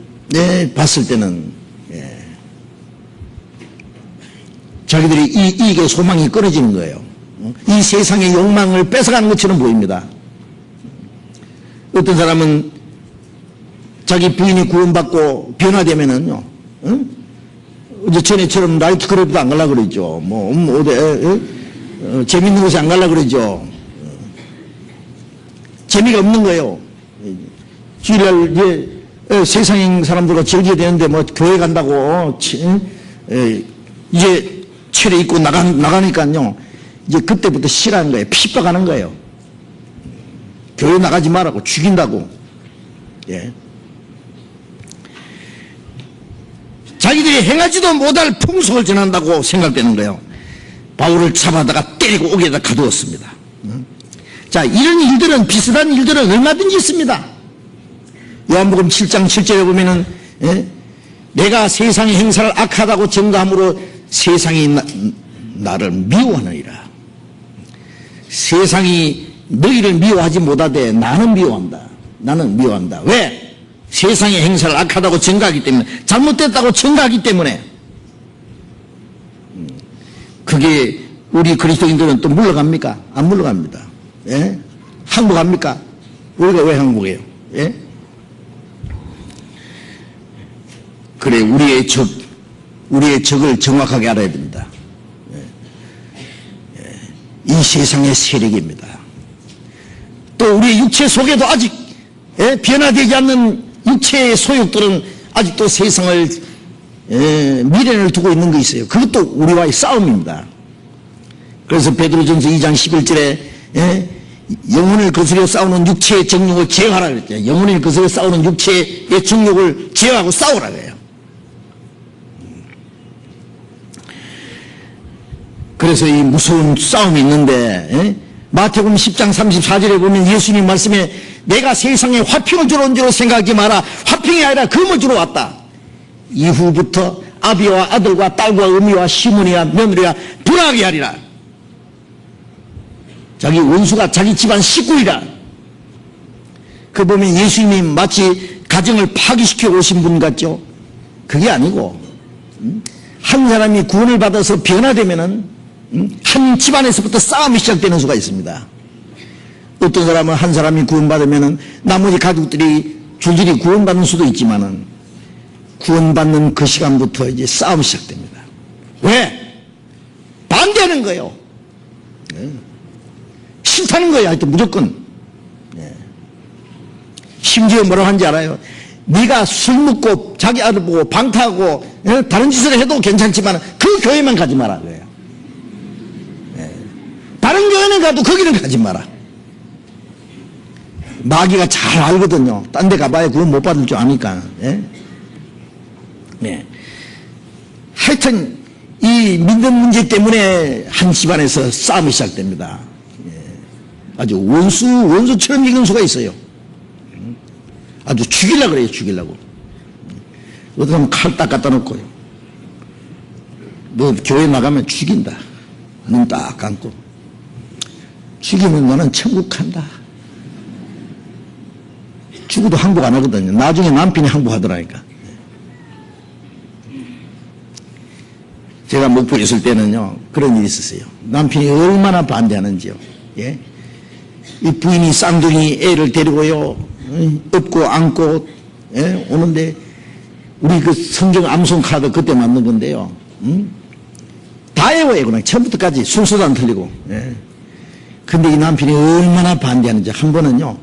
봤을 때는 자기들이 이익의 소망이 끊어지는 거예요. 이 세상의 욕망을 뺏어가는 것처럼 보입니다. 어떤 사람은 자기 부인이 구원받고 변화되면은요, 어제 전에처럼 나이트클럽도 안 가려고 그러죠. 재밌는 곳에 안 가려고 그러죠. 재미가 없는 거예요. 주일날 이제 세상인 사람들과 즐겨야 되는데 교회 간다고 이제 차려 입고 나가니까요. 이제 그때부터 싫어하는 거예요. 핍박하는 거예요. 교회 나가지 말라고 죽인다고. 예. 자기들이 행하지도 못할 풍속을 전한다고 생각되는 거예요. 바울을 잡아다가 때리고 옥에다 가두었습니다. 자, 이런 일들은, 비슷한 일들은 얼마든지 있습니다. 요한복음 7장 7절에 보면은, 내가 세상의 행사를 악하다고 증거함으로 세상이 나를 미워하느니라. 세상이 너희를 미워하지 못하되 나는 미워한다. 나는 미워한다. 왜? 세상의 행사를 악하다고 증거하기 때문에, 잘못됐다고 증거하기 때문에. 그게 우리 그리스도인들은 또 물러갑니까? 안 물러갑니다. 예? 항복합니까? 우리가 왜 항복해요? 예? 그래, 우리의 적을 정확하게 알아야 됩니다. 이 세상의 세력입니다. 또 우리의 육체 속에도 아직 변화되지 않는 육체의 소욕들은 아직도 세상을 미련을 두고 있는 게 있어요. 그것도 우리와의 싸움입니다. 그래서 베드로전서 2장 11절에 영혼을 거스려 싸우는 육체의 정욕을 제어하라 그랬죠. 영혼을 거스려 싸우는 육체의 정욕을 제어하고 싸우라 그래요. 그래서 이 무서운 싸움이 있는데 마태복음 10장 34절에 보면 예수님 말씀에 내가 세상에 화평을 주러 온 줄로 생각하지 마라. 화평이 아니라 금을 주러 왔다. 이후부터 아비와 아들과 딸과 어미와 시므니와 며느리와 분하게 하리라. 자기 원수가 자기 집안 식구이라. 그 보면 예수님이 마치 가정을 파괴시켜 오신 분 같죠. 그게 아니고 한 사람이 구원을 받아서 변화되면은 한 집안에서부터 싸움이 시작되는 수가 있습니다. 어떤 사람은 한 사람이 구원받으면은 나머지 가족들이 줄줄이 구원받는 수도 있지만은 구원받는 그 시간부터 이제 싸움이 시작됩니다. 왜? 반대하는 거예요. 싫다는 거예요. 하여튼 무조건. 심지어 뭐라고 하는지 알아요? 네가 술 먹고 자기 아들 보고 방탕하고 다른 짓을 해도 괜찮지만 그 교회만 가지 마라 그래요. 다른 교회는 가도 거기는 가지 마라. 마귀가 잘 알거든요. 딴 데 가봐야 구원 못 받을 줄 아니까. 하여튼 이 믿는 문제 때문에 한 집안에서 싸움이 시작됩니다. 아주 원수처럼 익은 수가 있어요. 아주 죽이려고 그래요. 죽이려고. 어떤 사람은 칼 딱 갖다 놓고요. 너 교회 나가면 죽인다. 눈 딱 감고. 죽이면 너는 천국 간다. 죽어도 항복 안 하거든요. 나중에 남편이 항복하더라니까. 제가 목포에 있을 때는요, 그런 일이 있었어요. 남편이 얼마나 반대하는지요. 예? 이 부인이 쌍둥이 애를 데리고요, 업고 안고, 오는데, 우리 그 성경 암송 카드 그때 만든 건데요. 다 외워요, 그냥. 처음부터까지 순서도 안 틀리고. 근데 이 남편이 얼마나 반대하는지 한 번은요,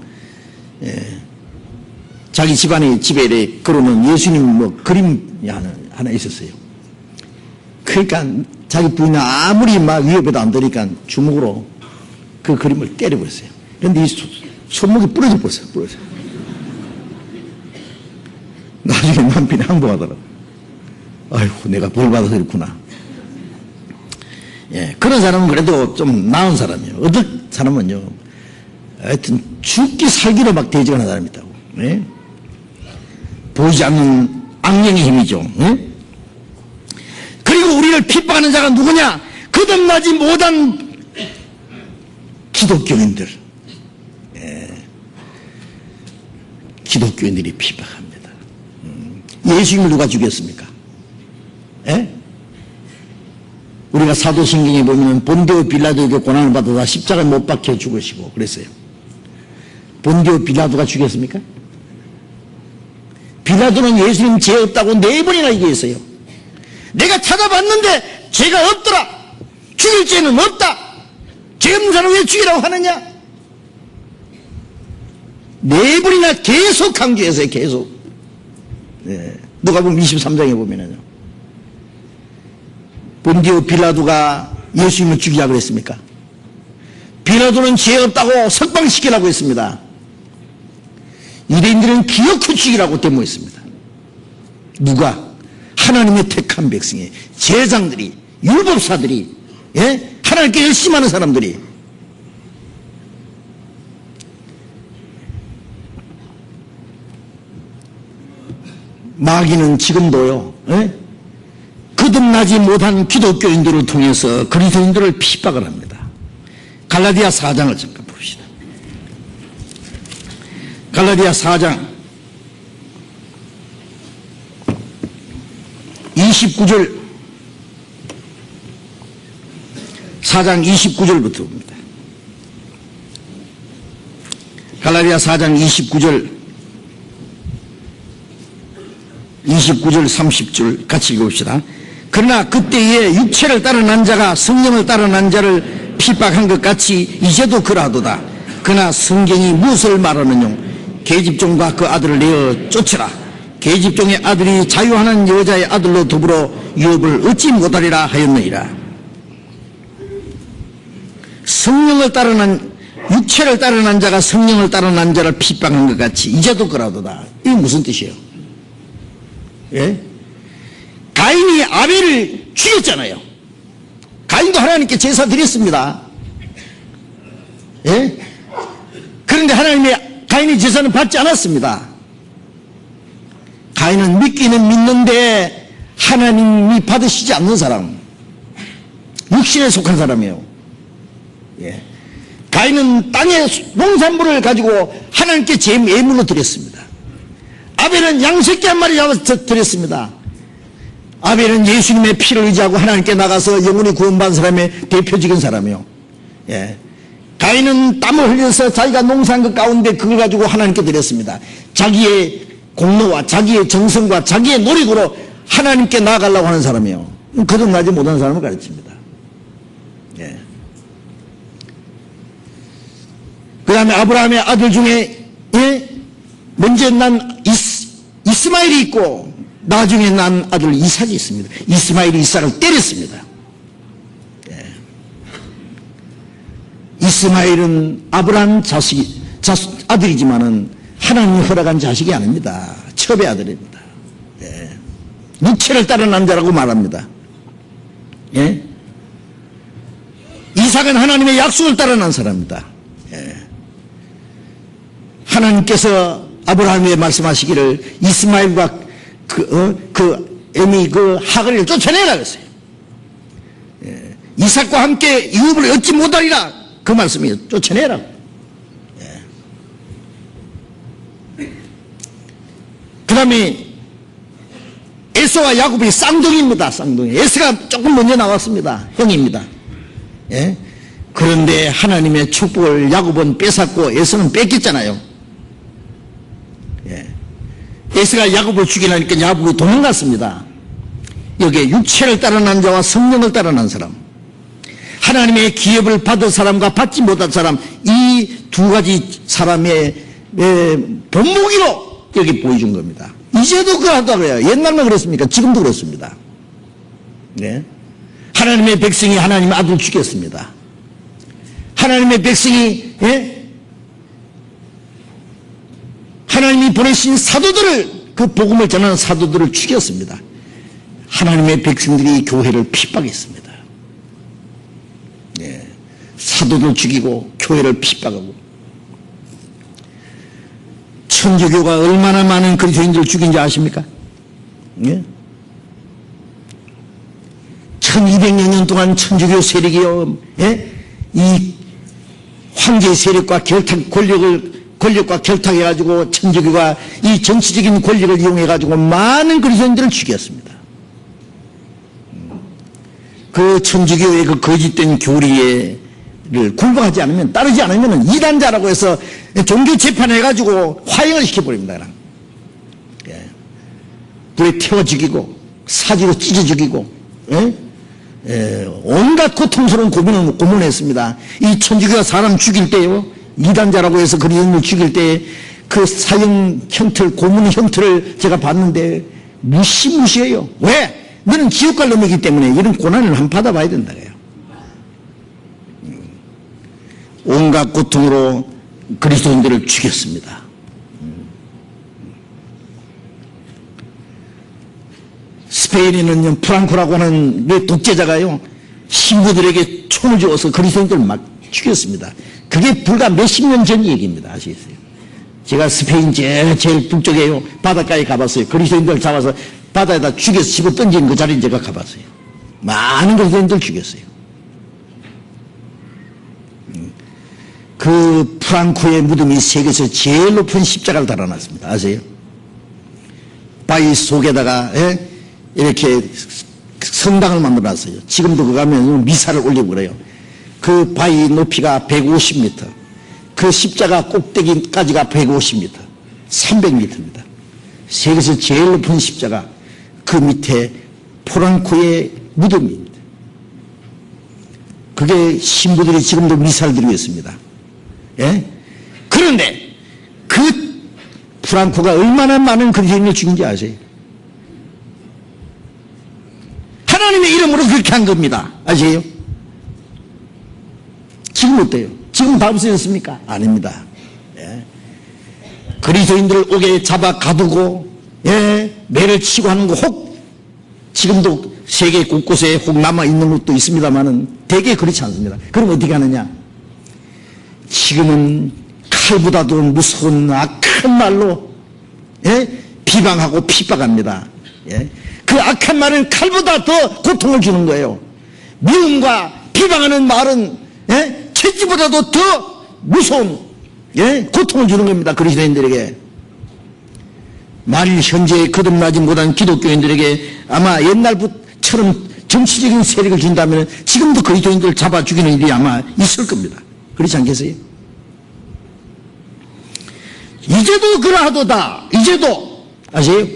자기 집에 이렇게 걸어놓은 예수님 그림이 하나 있었어요. 그러니까 자기 부인은 아무리 막 위협에도 안 되니까 주먹으로 그 그림을 때려버렸어요. 그런데 이 손목이 부러져 버렸어요. 나중에 남편이 항복하더라고요. 아이고, 내가 벌 받아서 그렇구나. 그런 사람은 그래도 좀 나은 사람이에요. 어떤 사람은요, 하여튼 죽기 살기로 막 대적하는 사람이 있다고. 보이지 않는 악령의 힘이죠. 그리고 우리를 핍박하는 자가 누구냐? 거듭나지 못한 기독교인들. 기독교인들이 핍박합니다. 예수님을 누가 죽였습니까? 우리가 사도신경에 보면 본디오 빌라도에게 고난을 받아다 십자가에 못 박혀 죽으시고 그랬어요. 본디오 빌라도가 죽였습니까? 빌라도는 예수님 죄 없다고 4번이나 얘기했어요. 내가 찾아봤는데 죄가 없더라. 죽일 죄는 없다. 죄 없는 사람을 왜 죽이라고 하느냐? 4번이나 계속 강조했어요. 계속. 네. 누가복음 23장에 보면은요. 본디오 빌라도가 예수님을 죽이라고 그랬습니까? 빌라도는 죄 없다고 석방시키라고 했습니다. 유대인들은 기어코 죽이라고 데모했습니다. 누가? 하나님의 택한 백성이, 제장들이, 율법사들이, 예? 하나님께 열심히 하는 사람들이. 마귀는 지금도요, 예? 거듭나지 못한 기독교인들을 통해서 그리스도인들을 핍박을 합니다. 갈라디아 4장을 잠깐 봅시다. 갈라디아 4장 29절 4장 29절부터 봅니다. 갈라디아 4장 29절 30절 같이 읽어봅시다. 그러나 그때에 육체를 따라 난 자가 성령을 따라 난 자를 핍박한 것 같이 이제도 그러하도다. 그러나 성경이 무엇을 말하느냐? 계집종과 그 아들을 내어 쫓으라. 계집종의 아들이 자유하는 여자의 아들로 더불어 유업을 얻지 못하리라 하였느니라. 성령을 따라 난, 육체를 따라 난 자가 성령을 따라 난 자를 핍박한 것 같이 이제도 그러하도다. 이게 무슨 뜻이에요? 예? 가인이 아벨을 죽였잖아요. 가인도 하나님께 제사 드렸습니다. 예? 그런데 하나님의 가인의 제사는 받지 않았습니다. 가인은 믿기는 믿는데 하나님이 받으시지 않는 사람, 육신에 속한 사람이에요. 예. 가인은 땅의 농산물을 가지고 하나님께 예물로 드렸습니다. 아벨은 양새끼 한 마리 잡아서 드렸습니다. 아벨은 예수님의 피를 의지하고 하나님께 나가서 영원히 구원받은 사람의 대표적인 사람이요. 예. 가인은 땀을 흘려서 자기가 농사한 것 가운데 그걸 가지고 하나님께 드렸습니다. 자기의 공로와 자기의 정성과 자기의 노력으로 하나님께 나아가려고 하는 사람이요. 거듭나지 못한 사람을 가르칩니다. 예. 그 다음에 아브라함의 아들 중에, 예? 먼저 난 이스마엘이 있고 나중에 난 아들 이삭이 있습니다. 이스마엘이 이삭을 때렸습니다. 예. 이스마엘은 아브라함 아들이지만은 하나님이 허락한 자식이 아닙니다. 첩의 아들입니다. 예. 육체를 따른 남자라고 말합니다. 예. 이삭은 하나님의 약속을 따라 난 사람입니다. 예. 하나님께서 아브라함에게 말씀하시기를 이스마엘과 하글을 쫓아내라 그랬어요. 예. 이삭과 함께 유업을 얻지 못하리라. 그 말씀이에요. 쫓아내라. 예. 그 다음에 에서와 야곱이 쌍둥이입니다. 쌍둥이. 에서가 조금 먼저 나왔습니다. 형입니다. 예. 그런데 하나님의 축복을 야곱은 뺏었고 에서는 뺏겼잖아요. 예. 에서가 야곱을 죽이려니까 야곱이 도망갔습니다. 여기에 육체를 따라 난 자와 성령을 따라 난 사람, 하나님의 기업을 받은 사람과 받지 못한 사람, 이 두 가지 사람의 본보기로 여기 보여준 겁니다. 이제도 그러하다고 해요. 옛날만 그랬습니까? 지금도 그렇습니다. 네. 하나님의 백성이 하나님의 아들을 죽였습니다. 하나님의 백성이, 예? 하나님이 보내신 사도들을, 그 복음을 전하는 사도들을 죽였습니다. 하나님의 백성들이 교회를 핍박했습니다. 예. 사도들 죽이고 교회를 핍박하고. 천주교가 얼마나 많은 그리스도인들을 죽인지 아십니까? 예? 1200여 년 동안 천주교 세력이요, 예? 이 황제 세력과 권력과 결탁해가지고 천주교가 이 정치적인 권력을 이용해가지고 많은 그리스도인들을 죽였습니다. 그 천주교의 그 거짓된 교리를 굴복하지 않으면, 따르지 않으면 이단자라고 해서 종교 재판해가지고 화형을 시켜버립니다. 예. 불에 태워 죽이고, 사지로 찢어 죽이고, 예? 예. 온갖 고통스러운 고문했습니다. 이 천주교가 사람 죽일 때요, 이단자라고 해서 그리스도인을 죽일 때 그 사형 형틀, 고문 형틀을 제가 봤는데 무시무시해요. 왜? 너는 지옥 갈 놈이기 때문에 이런 고난을 한번 받아봐야 된다고요. 온갖 고통으로 그리스도인들을 죽였습니다. 스페인에는요, 프랑코라고 하는 독재자가요, 신부들에게 총을 쥐어서 그리스도인들을 막 죽였습니다. 그게 불과 몇십 년 전 얘기입니다. 아시겠어요? 제가 스페인 제일 북쪽에요, 바닷가에 가봤어요. 그리스도인들 잡아서 바다에다 죽여서 집어 던진 그 자리에 제가 가봤어요. 많은 그리스도인들 죽였어요. 그 프랑코의 무덤이 세계에서 제일 높은 십자가를 달아놨습니다. 아세요? 바위 속에다가, 예? 이렇게 성당을 만들어놨어요. 지금도 그 가면 미사를 올리고 그래요. 그 바위 높이가 150m, 그 십자가 꼭대기까지가 150m, 300m입니다. 세계에서 제일 높은 십자가, 그 밑에 프랑코의 무덤입니다. 그게 신부들이 지금도 미사를 드리고 있습니다. 예? 그런데 그 프랑코가 얼마나 많은 그리스도인을 죽인지 아세요? 하나님의 이름으로 그렇게 한 겁니다. 아세요? 지금 어때요? 지금 다 없어졌습니까? 아닙니다. 예. 그리스도인들을 옥에 잡아 가두고, 예, 매를 치고 하는 거 혹 지금도 세계 곳곳에 혹 남아 있는 것도 있습니다만은 대개 그렇지 않습니다. 그럼 어떻게 하느냐? 지금은 칼보다도 무서운 악한 말로, 예? 비방하고 핍박합니다. 예? 그 악한 말은 칼보다 더 고통을 주는 거예요. 미움과 비방하는 말은, 예? 채찍보다도 더 무서운, 예? 고통을 주는 겁니다. 그리스도인들에게. 만일 현재 거듭나지 못한 기독교인들에게 아마 옛날처럼 정치적인 세력을 준다면 지금도 그리스도인들을 잡아 죽이는 일이 아마 있을 겁니다. 그렇지 않겠어요? 이제도 그러하도다. 이제도. 아세요?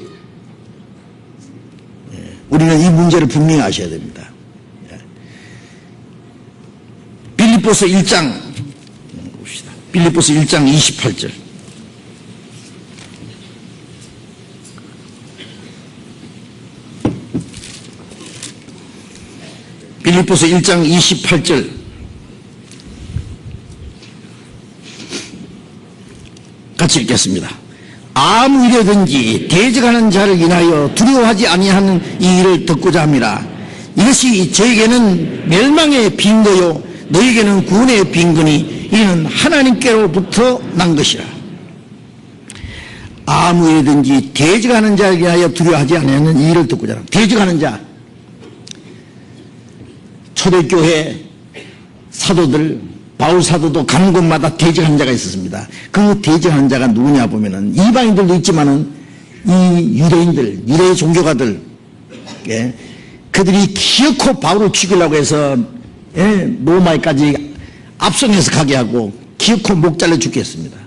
우리는 이 문제를 분명히 아셔야 됩니다. 빌립보서 1장 봅시다. 빌립보서 1장 28절. 빌립보서 1장 28절. 같이 읽겠습니다. 아무 일이든지 대적하는 자를 인하여 두려워하지 아니하는 이 일을 듣고자 합니다. 이것이 저에게는 멸망의 빈거요 너에게는 구원의 빈거니 이는 하나님께로부터 난 것이라. 아무 일이든지 대적하는 자를 인하여 두려워하지 아니하는 이 일을 듣고자 합니다. 대적하는 자, 초대교회 사도들, 바울 사도도 가는 곳마다 대적하는 자가 있었습니다. 그 대적하는 자가 누구냐 보면은 이방인들도 있지만은 이 유대인들, 유대 종교가들, 예, 그들이 기어코 바울을 죽이려고 해서, 예, 로마에까지 압송해서 가게 하고 기어코 목 잘라 죽게 했습니다.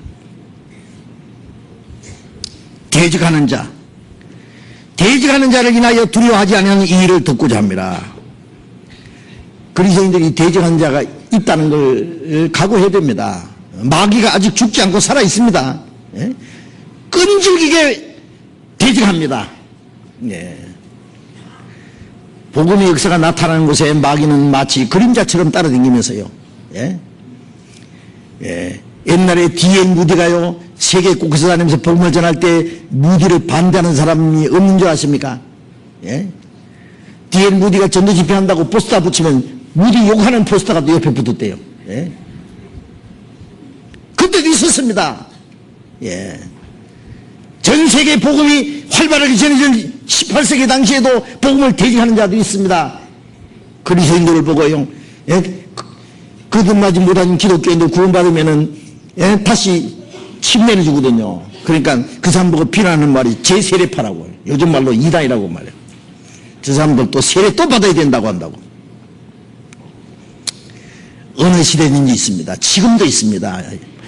대적하는 자, 대적하는 자를 인하여 두려워하지 않는 이 일을 듣고자 합니다. 그리스도인들이 대적하는 자가 있다는 걸 각오해야 됩니다. 마귀가 아직 죽지 않고 살아 있습니다. 예? 끈질기게 대적합니다. 예. 복음의 역사가 나타나는 곳에 마귀는 마치 그림자처럼 따라다니면서요. 예? 예. 옛날에 D.L. 무디가요, 세계 곳곳에 다니면서 복음을 전할 때 무디를 반대하는 사람이 없는 줄 아십니까? 예? D.L. 무디가 전도 집회한다고 포스터 붙이면 무디 욕하는 포스터가 또 옆에 붙었대요. 예? 그때도 있었습니다. 예. 전 세계 복음이 활발하게 전해진 18세기 당시에도 복음을 대적하는 자들이 있습니다. 그리스도인들을 보고요, 예? 거듭나지 못한 기독교인들 구원받으면은, 예? 다시 침례를 주거든요. 그러니까 그 사람 보고 비난하는 말이 제세례파라고, 요즘 말로 이단이라고 말해요. 저 사람들 또 세례 또 받아야 된다고 한다고. 어느 시대든지 있습니다. 지금도 있습니다.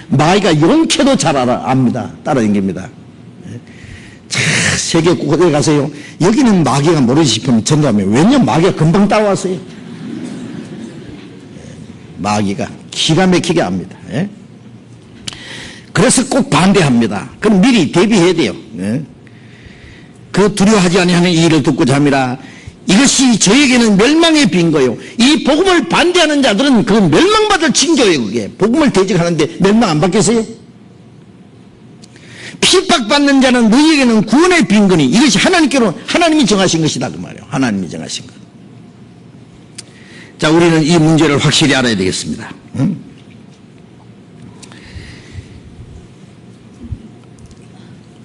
마귀가 용케도 잘 압니다. 따라다닙니다. 자, 세계 곳에 가세요. 여기는 마귀가 모르지 싶으면 전도하면, 왜냐면 마귀가 금방 따라왔어요. 마귀가 기가 막히게 압니다. 그래서 꼭 반대합니다. 그럼 미리 대비해야 돼요. 그 두려워하지 아니하는 이 일을 듣고자 함이라. 이것이 저에게는 멸망의 빈거요. 이 복음을 반대하는 자들은 그 멸망받을 징조예요. 그게 복음을 대적하는데 멸망 안 받겠어요? 핍박받는 자는 너희에게는 구원의 빈거니, 이것이 하나님이 정하신 것이다 그 말이에요. 하나님이 정하신 것. 자, 우리는 이 문제를 확실히 알아야 되겠습니다.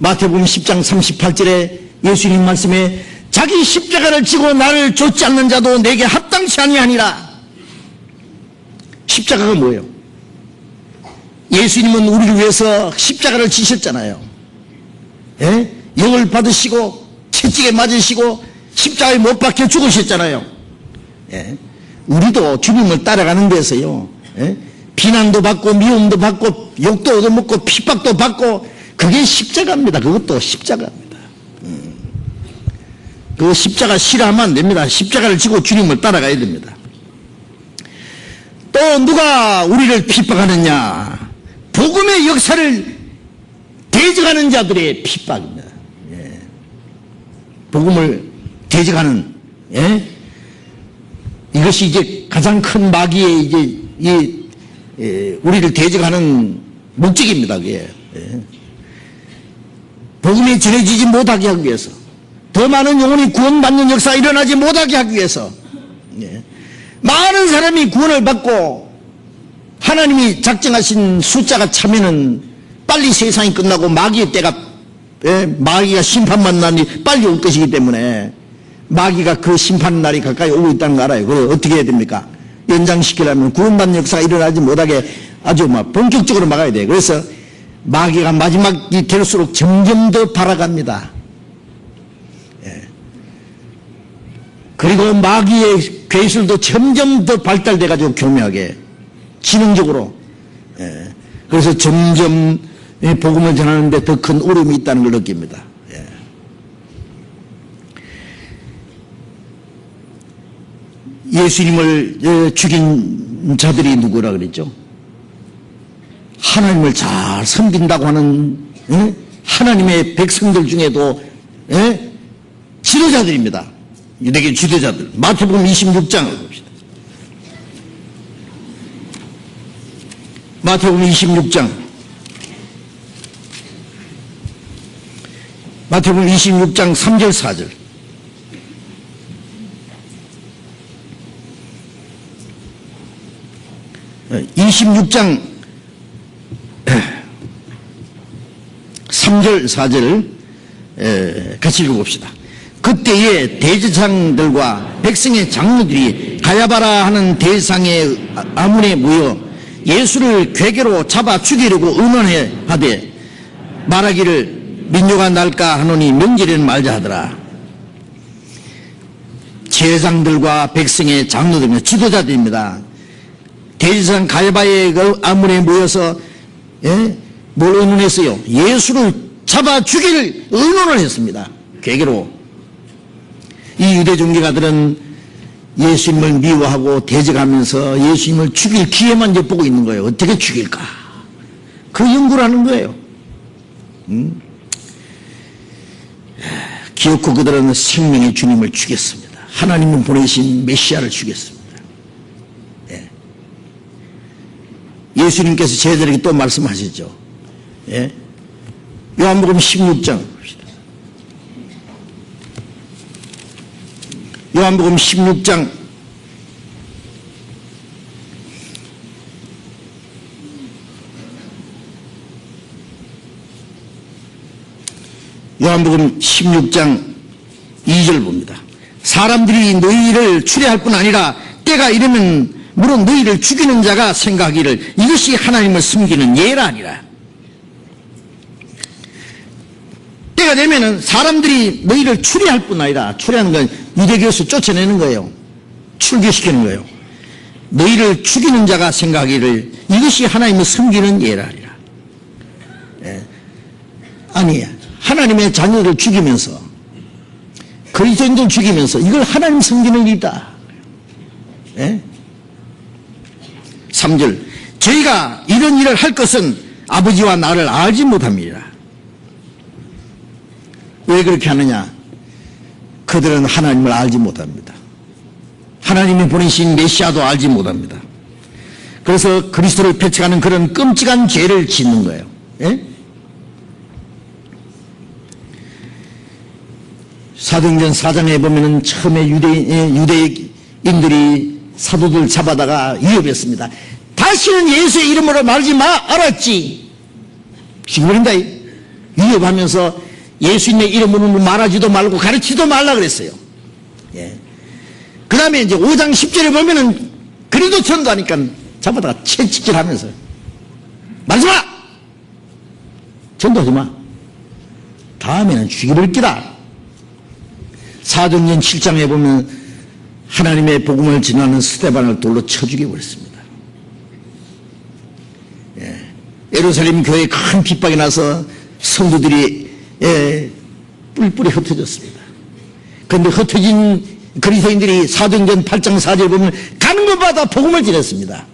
마태복음 10장 38절에 예수님 말씀에 자기 십자가를 지고 나를 좇지 않는 자도 내게 합당치 아니하니라. 십자가가 뭐예요? 예수님은 우리를 위해서 십자가를 지셨잖아요. 영을 받으시고 채찍에 맞으시고 십자가에 못 박혀 죽으셨잖아요. 우리도 주님을 따라가는 데서요, 비난도 받고 미움도 받고 욕도 얻어먹고 핍박도 받고, 그게 십자가입니다. 그것도 십자가입니다. 그 십자가 싫어하면 안 됩니다. 십자가를 지고 주님을 따라가야 됩니다. 또 누가 우리를 핍박하느냐? 복음의 역사를 대적하는 자들의 핍박입니다. 복음을 대적하는, 이것이 이제 가장 큰 마귀의 이제 우리를 대적하는 목적입니다. 그게. 복음이 전해지지 못하게 하기 위해서, 더 많은 영혼이 구원받는 역사가 일어나지 못하게 하기 위해서, 많은 사람이 구원을 받고 하나님이 작정하신 숫자가 차면은 빨리 세상이 끝나고 마귀의 때가, 마귀가 심판만 나니 빨리 올 것이기 때문에 마귀가 그 심판 날이 가까이 오고 있다는 거 알아요. 그걸 어떻게 해야 됩니까? 연장시키려면 구원받는 역사가 일어나지 못하게 아주 본격적으로 막아야 돼요. 그래서 마귀가 마지막이 될수록 점점 더 발아갑니다. 그리고 마귀의 괴술도 점점 더 발달돼가지고 교묘하게, 지능적으로. 그래서 점점 복음을 전하는데 더 큰 어려움이 있다는 걸 느낍니다. 예수님을 죽인 자들이 누구라 그랬죠? 하나님을 잘 섬긴다고 하는 하나님의 백성들 중에도 지도자들입니다. 유대교 지도자들. 마태복음 26장을 봅시다. 마태복음 26장. 마태복음 26장 3절 4절. 예, 26장 3절 4절을 같이 읽어봅시다. 그때에 대제사장들과 백성의 장로들이 가야바라 하는 대상의 아문에 모여 예수를 괴계로 잡아 죽이려고 의논해 하되 말하기를 민요가 날까 하노니 명절에는 말자 하더라. 제사장들과 백성의 장로들, 지도자들입니다. 대제사장 가야바의 그 아문에 모여서 뭘 의논했어요? 예수를 잡아 죽일 의논을 했습니다. 괴계로. 이 유대 종교가들은 예수님을 미워하고 대적하면서 예수님을 죽일 기회만 이제 보고 있는 거예요. 어떻게 죽일까? 그 연구를 하는 거예요. 기어코 그들은 생명의 주님을 죽였습니다. 하나님은 보내신 메시아를 죽였습니다. 예수님께서 제자들에게 또 말씀하시죠. 요한복음 16장 봅시다. 요한복음 16장 2절 봅니다. 사람들이 너희를 추례할 뿐 아니라 때가 이르면 물론 너희를 죽이는 자가 생각하기를 이것이 하나님을 숨기는 예라 아니라. 때가 되면은 사람들이 너희를 추례할 뿐 아니라, 추례하는 건 유대교에서 쫓아내는 거예요. 출교시키는 거예요. 너희를 죽이는 자가 생각하기를 이것이 하나님을 섬기는 예라리라. 아니, 하나님의 자녀를 죽이면서, 그리스도인들 죽이면서 이걸 하나님 섬기는 일이다. 3절, 저희가 이런 일을 할 것은 아버지와 나를 알지 못함이라. 왜 그렇게 하느냐? 그들은 하나님을 알지 못합니다. 하나님이 보내신 메시아도 알지 못합니다. 그래서 그리스도를 배척하는 그런 끔찍한 죄를 짓는 거예요. 사도행전 4장에 보면은 처음에 유대인들이 사도들 잡아다가 위협했습니다. 다시는 예수의 이름으로 말하지 마, 알았지? 시기버린다. 위협하면서 예수님의 이름으로 말하지도 말고 가르치지도 말라 그랬어요. 그 다음에 이제 5장 10절에 보면은 그리도 전도하니까 잡아다가 채찍질 하면서 말하지 마! 전도하지 마. 다음에는 죽여버릴 기다. 사도행전 7장에 보면 하나님의 복음을 전하는 스데반을 돌로 쳐 죽여버렸습니다. 예루살렘 교회에 큰 핍박이 나서 성도들이 뿔뿔이 흩어졌습니다. 그런데 흩어진 그리스도인들이 사도행전 8장 4절에 보면 가는 것마다 복음을 전했습니다.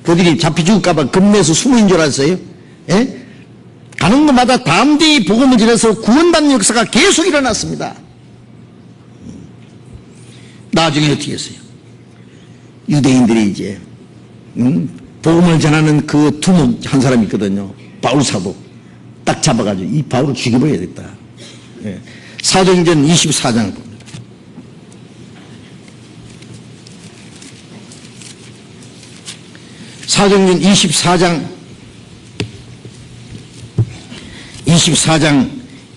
그들이 잡혀 죽을까봐 겁내서 숨은 줄 알았어요. 가는 것마다 담대히 복음을 전해서 구원받는 역사가 계속 일어났습니다. 나중에 어떻게 했어요? 유대인들이 이제 복음을 전하는 그 두목 한 사람이 있거든요. 바울 사도. 딱 잡아가지고 이 바울을 죽여버려야겠다. 사도행전 24장을 봅니다. 사도행전 24장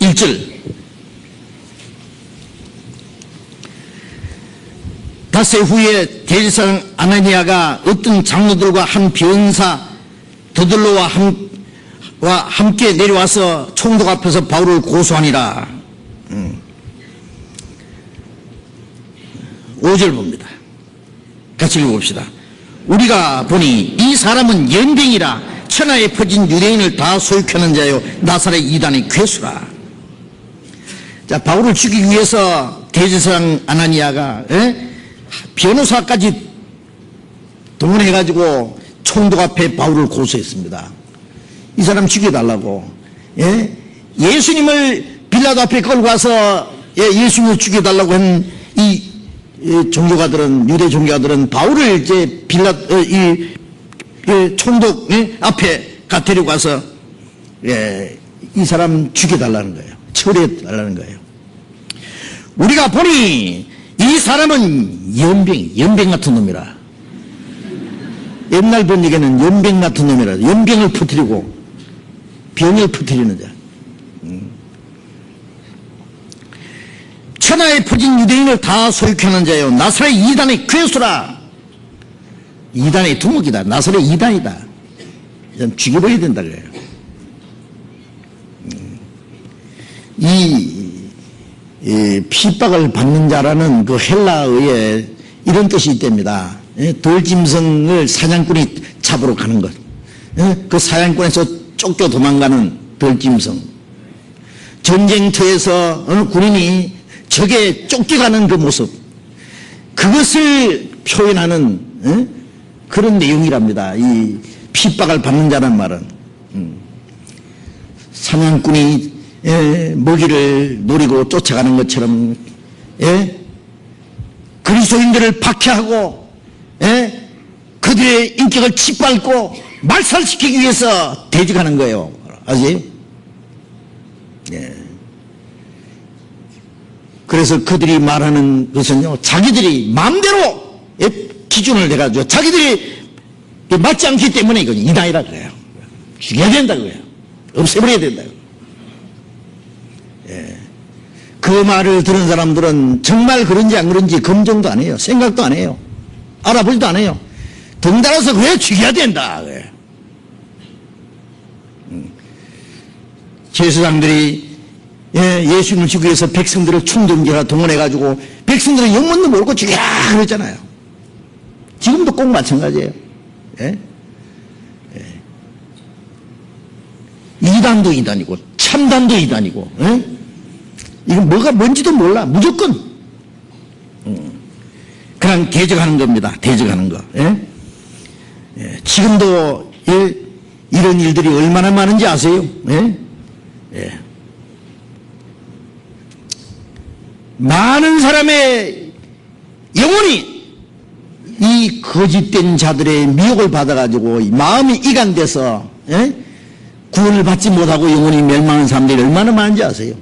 1절. 닷새 후에 대제사장 아나니아가 어떤 장로들과 한 변사 더들로와 함께 내려와서 총독 앞에서 바울을 고소하니라. 5절 봅니다. 같이 읽어봅시다. 우리가 보니 이 사람은 연병이라 천하에 퍼진 유대인을 다 소육하는 자요 나사렛 이단의 괴수라. 자, 바울을 죽이기 위해서 대제사장 아나니아가 변호사까지 동원해가지고 총독 앞에 바울을 고소했습니다. 이 사람 죽여달라고. 예수님을 빌라도 앞에 끌고 가서 예수님을 죽여달라고 한 이 종교가들은, 유대 종교가들은 바울을 이제 총독 앞에 데리고 가서 이 사람 죽여달라는 거예요. 처리해달라는 거예요. 우리가 보니 이 사람은 연병 같은 놈이라. 옛날 본 얘기는 연병 같은 놈이라. 연병을 퍼뜨리고 병을 퍼뜨리는 자. 천하에 퍼진 유대인을 다 소육하는 자요 나사렛 이단의 괴수라. 이단의 두목이다. 나사렛 이단이다. 죽여버려야 된다 그래요. 이 핍박을 받는 자라는 그 헬라어에 이런 뜻이 있답니다. 들짐승을 사냥꾼이 잡으러 가는 것. 그 사냥꾼에서 쫓겨 도망가는 들짐승. 전쟁터에서 군인이 적에 쫓겨가는 그 모습. 그것을 표현하는 그런 내용이랍니다. 이 핍박을 받는 자란 말은. 사냥꾼이 먹이를 노리고 쫓아가는 것처럼 그리스도인들을 박해하고 그들의 인격을 짓밟고 말살시키기 위해서 대적하는 거예요. 아세요? 그래서 그들이 말하는 것은요, 자기들이 마음대로 기준을 내가지고 자기들이 맞지 않기 때문에 이건 이단이라 그래요. 죽여야 된다 그래요. 없애버려야 된다. 그 말을 들은 사람들은 정말 그런지 안 그런지 검증도 안 해요. 생각도 안 해요. 알아보지도 안 해요. 덩달아서 왜 죽여야 된다. 제사장들이 예수님을 죽이기 위해서 백성들을 충동기라 동원해가지고 백성들은 영문도 모르고 죽여라 그랬잖아요. 지금도 꼭 마찬가지예요. 예? 예. 이단도 이단이고 참단도 이단이고, 예? 이건 뭐가 뭔지도 몰라. 무조건 그냥 대적하는 겁니다. 대적하는 거. 예? 예. 지금도 이런 일들이 얼마나 많은지 아세요? 예? 예. 많은 사람의 영혼이 이 거짓된 자들의 미혹을 받아가지고 마음이 이간돼서, 예? 구원을 받지 못하고 영혼이 멸망하는 사람들이 얼마나 많은지 아세요?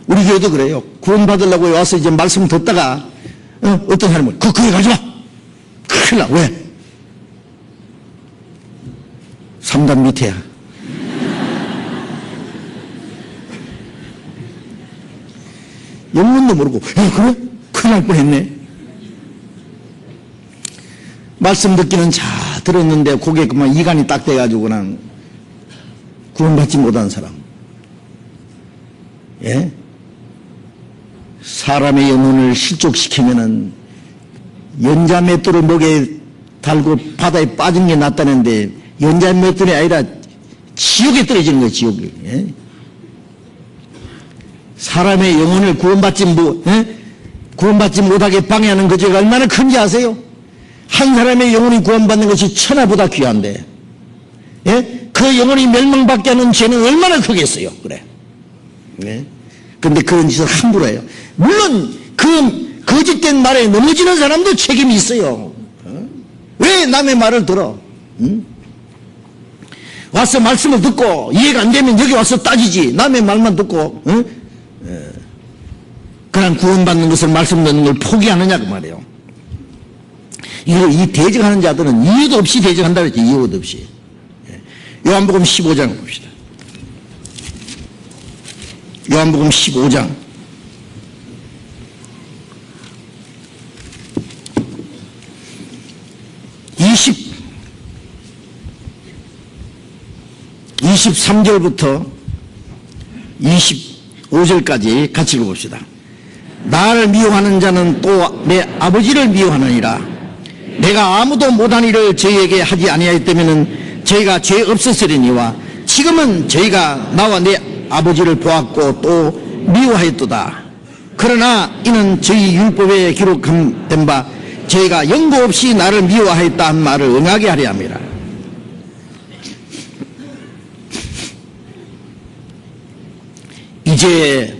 우리 교회도 그래요. 구원 받으려고 와서 이제 말씀 듣다가 어떤 사람은 그 교회 가지 마. 큰일 나. 왜? 3단 밑에야. 영문도 모르고 그래? 큰일 날 뻔했네. 말씀 듣기는 잘 들었는데 거기에 그만 이간이 딱 돼가지고 그냥 구원받지 못한 사람. 예? 사람의 영혼을 실족시키면은 연자 맷돌을 목에 달고 바다에 빠진 게 낫다는데 연자 맷돌이 아니라 지옥에 떨어지는 거예요. 지옥에. 예? 사람의 영혼을 구원받지 못하게 방해하는 그 죄가 얼마나 큰지 아세요? 한 사람의 영혼이 구원받는 것이 천하보다 귀한데, 예? 그 영혼이 멸망받게 하는 죄는 얼마나 크겠어요. 그래. 예? 근데 그런 짓을 함부로 해요. 물론 그 거짓된 말에 넘어지는 사람도 책임이 있어요. 왜 남의 말을 들어? 응? 와서 말씀을 듣고 이해가 안 되면 여기 와서 따지지. 남의 말만 듣고 그냥 구원받는 것을 말씀 듣는 걸 포기하느냐 그 말이에요. 이 대적하는 자들은 이유도 없이 대적한다 그랬지. 이유도 없이. 요한복음 15장 봅시다. 요한복음 15장 23절부터 25절까지 같이 읽어봅시다. 나를 미워하는 자는 또 내 아버지를 미워하느니라. 내가 아무도 못한 일을 저희에게 하지 아니하였다면 저희가 죄 없었으리니와 지금은 저희가 나와 내 아버지를 보았고 또 미워하였도다. 그러나 이는 저희 율법에 기록된 바 저희가 연고 없이 나를 미워하였다 한 말을 응하게 하려 함이라. 이제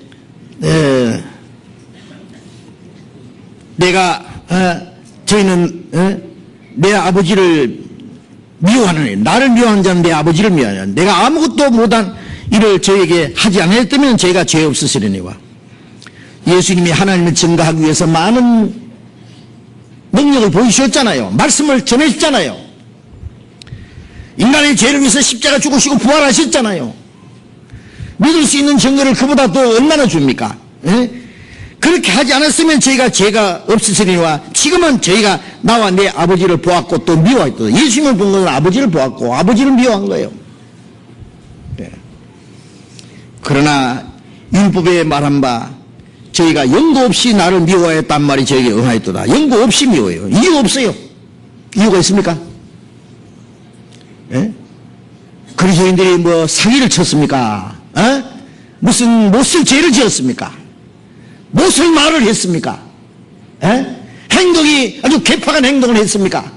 저희는 내 아버지를 미워하는, 나를 미워하는 자는 내 아버지를 미워하는, 내가 아무것도 못한 일을 저에게 하지 않았다면 저희가 죄 없으시려니와. 예수님이 하나님을 증거하기 위해서 많은 능력을 보여주셨잖아요. 말씀을 전해주셨잖아요. 인간의 죄를 위해서 십자가 죽으시고 부활하셨잖아요. 믿을 수 있는 증거를 그보다 또 얼마나 줍니까? 에? 그렇게 하지 않았으면 저희가 죄가 없으시리니와 지금은 저희가 나와 내 아버지를 보았고 또 미워했거든. 예수님을 본 것은 아버지를 보았고 아버지를 미워한 거예요. 네. 그러나 율법에 말한 바 저희가 연고 없이 나를 미워했단 말이 저에게 응하였도다. 연고 없이 미워해요. 이유 없어요. 이유가 있습니까? 예? 그리스도인들이 뭐 사기를 쳤습니까? 무슨 못쓸 죄를 지었습니까? 무슨 말을 했습니까? 행동이 아주 개팍한 행동을 했습니까?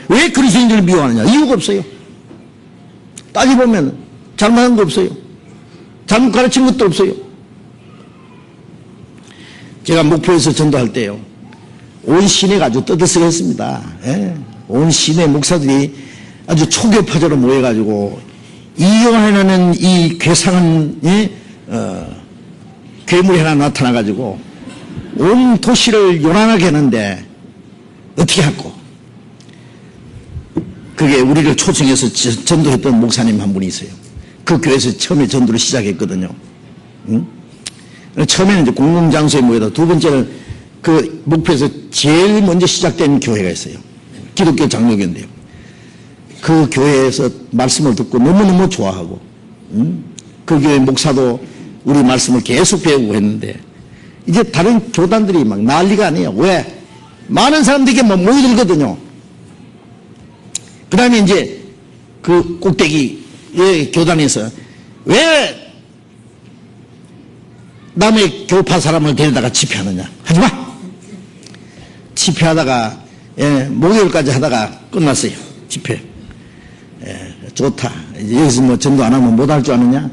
왜 그리스도인들을 미워하느냐? 이유가 없어요. 따져보면 잘못한 거 없어요. 잘못 가르친 것도 없어요. 제가 목포에서 전도할 때요, 온 시내가 아주 떠들썩했습니다. 온 시내 목사들이 아주 초교파제로 모여가지고 이용하는 이 괴상한 괴물이 하나 나타나가지고 온 도시를 요란하게 하는데 어떻게 할꼬? 그게 우리를 초청해서 전도했던 목사님 한 분이 있어요. 그 교회에서 처음에 전도를 시작했거든요. 응? 처음에는 이제 공공장소에 모여서, 두 번째는 그 목표에서 제일 먼저 시작된 교회가 있어요. 기독교 장로교인데요. 그 교회에서 말씀을 듣고 너무너무 좋아하고, 그 교회 목사도 우리 말씀을 계속 배우고 했는데, 이제 다른 교단들이 막 난리가 아니에요. 왜? 많은 사람들이 뭐 모여들거든요. 그 다음에 이제 그 꼭대기 교단에서 왜 남의 교파 사람을 데려다가 집회하느냐. 하지 마! 집회하다가, 목요일까지 하다가 끝났어요. 집회. 좋다. 이제 여기서 뭐 전도 안 하면 못 할 줄 아느냐?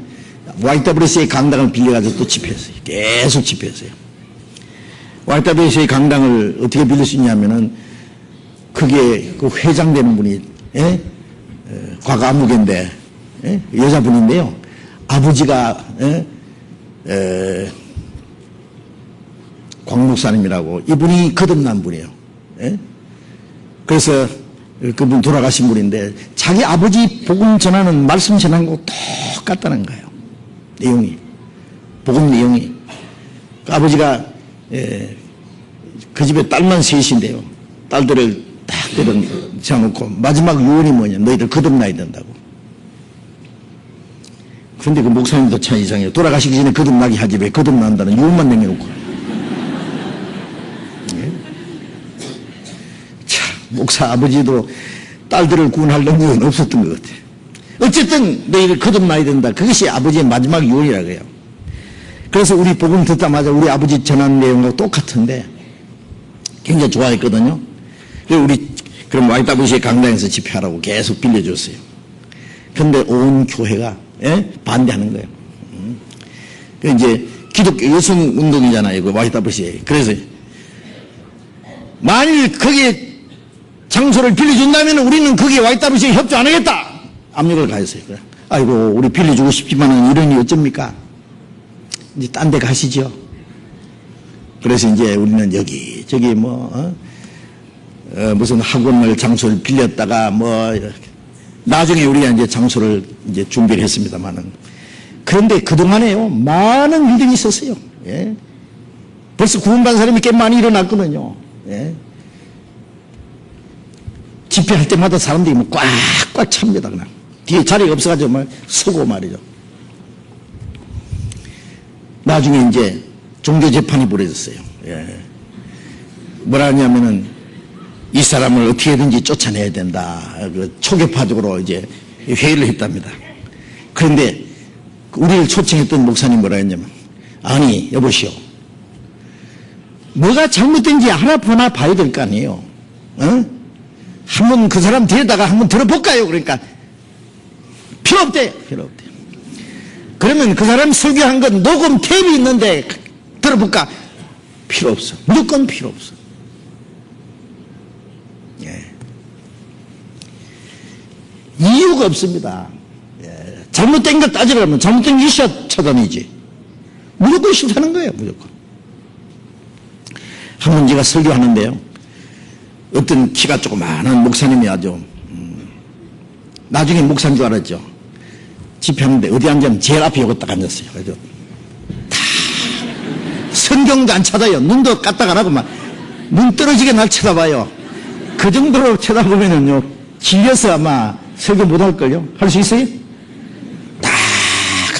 YWCA 강당을 빌려가지고 또 집회했어요. 계속 집회했어요. YWCA 강당을 어떻게 빌릴 수 있냐면은, 그게 그 회장 되는 분이, 과거 안무개인데, 여자분인데요. 아버지가, 광목사님이라고, 이분이 거듭난 분이에요. 그래서 그분 돌아가신 분인데, 자기 아버지 복음 전하는 말씀 전하는 거 똑같다는 거예요. 내용이. 복음 내용이. 그 아버지가, 그 집에 딸만 셋인데요. 딸들을 딱 데려놓고, 마지막 유언이 뭐냐. 너희들 거듭나야 된다고. 근데 그 목사님도 참 이상해요. 돌아가시기 전에 거듭나게 하지 왜 거듭난다는 유언만 남겨놓고. 목사 아버지도 딸들을 구원할 능력은 없었던 것 같아요. 어쨌든 너희들 거듭나야 된다. 그것이 아버지의 마지막 유언이라고 해요. 그래서 우리 복음 듣자마자 우리 아버지 전한 내용과 똑같은데 굉장히 좋아했거든요. 그래서 우리 그럼 YWCA 강당에서 집회하라고 계속 빌려줬어요. 그런데 온 교회가 반대하는 거예요. 이제 기독교 여성 운동이잖아요. 그 YWCA. 그래서 만일 거기에 장소를 빌려준다면 우리는 거기에 YWCA에 협조 안 하겠다! 압력을 가했어요. 아이고, 우리 빌려주고 싶지만은 이러니 어쩝니까? 이제 딴 데 가시죠. 그래서 이제 우리는 여기, 저기 무슨 학원을 장소를 빌렸다가 나중에 우리가 이제 장소를 이제 준비를 했습니다만은. 그런데 그동안에요, 많은 일들이 있었어요. 예. 벌써 구원받은 사람이 꽤 많이 일어났거든요. 예. 집회할 때마다 사람들이 꽉꽉 찹니다, 그냥. 뒤에 자리가 없어가지고 서고 말이죠. 나중에 이제 종교재판이 벌어졌어요. 예. 뭐라 하냐면은 이 사람을 어떻게든지 쫓아내야 된다. 그 초계파적으로 이제 회의를 했답니다. 그런데 우리를 초청했던 목사님 뭐라 했냐면, 아니, 여보시오. 뭐가 잘못된지 하나하나 봐야 될 거 아니에요. 한번 그 사람 뒤에다가 한번 들어볼까요? 그러니까 필요 없대요. 필요 없대요. 그러면 그 사람 설교한 건 녹음 탭이 있는데 들어볼까? 필요 없어. 무조건 필요 없어. 예. 이유가 없습니다. 예. 잘못된 걸 따지려면 잘못된 게 있어야 처단이지. 무조건 싫다는 거예요. 무조건. 한 번 제가 설교하는데요. 어떤 키가 조그마한 목사님이 아주 나중에 목사인 줄 알았죠. 집회하는데 어디 앉으면 제일 앞에 여기 딱 앉았어요. 그래서 다 성경도 안 찾아요. 눈도 까딱 안 하고 막 눈 떨어지게 날 쳐다봐요. 그 정도로 쳐다보면은요 길려서 아마 설교 못 할걸요. 할 수 있어요? 딱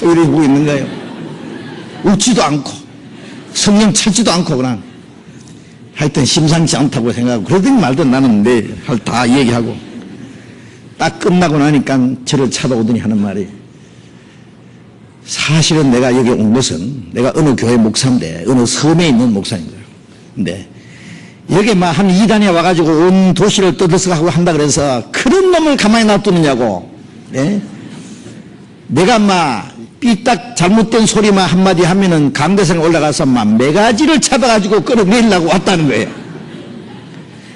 이렇게 보고 있는 거예요. 웃지도 않고 성경 찾지도 않고 그냥 하여튼 심상치 않다고 생각하고 그러든 말든 나는 다 얘기하고 딱 끝나고 나니까 저를 찾아오더니 하는 말이, 사실은 내가 여기 온 것은 내가 어느 교회 목사인데 어느 섬에 있는 목사인 거예요. 근데 여기 한 2단에 와가지고 온 도시를 떠들썩하고 한다 그래서 그런 놈을 가만히 놔두느냐고. 예? 내가 삐딱 잘못된 소리만 한마디 하면은 강대상에 올라가서 매가지를 잡아가지고 끌어내리려고 왔다는 거예요.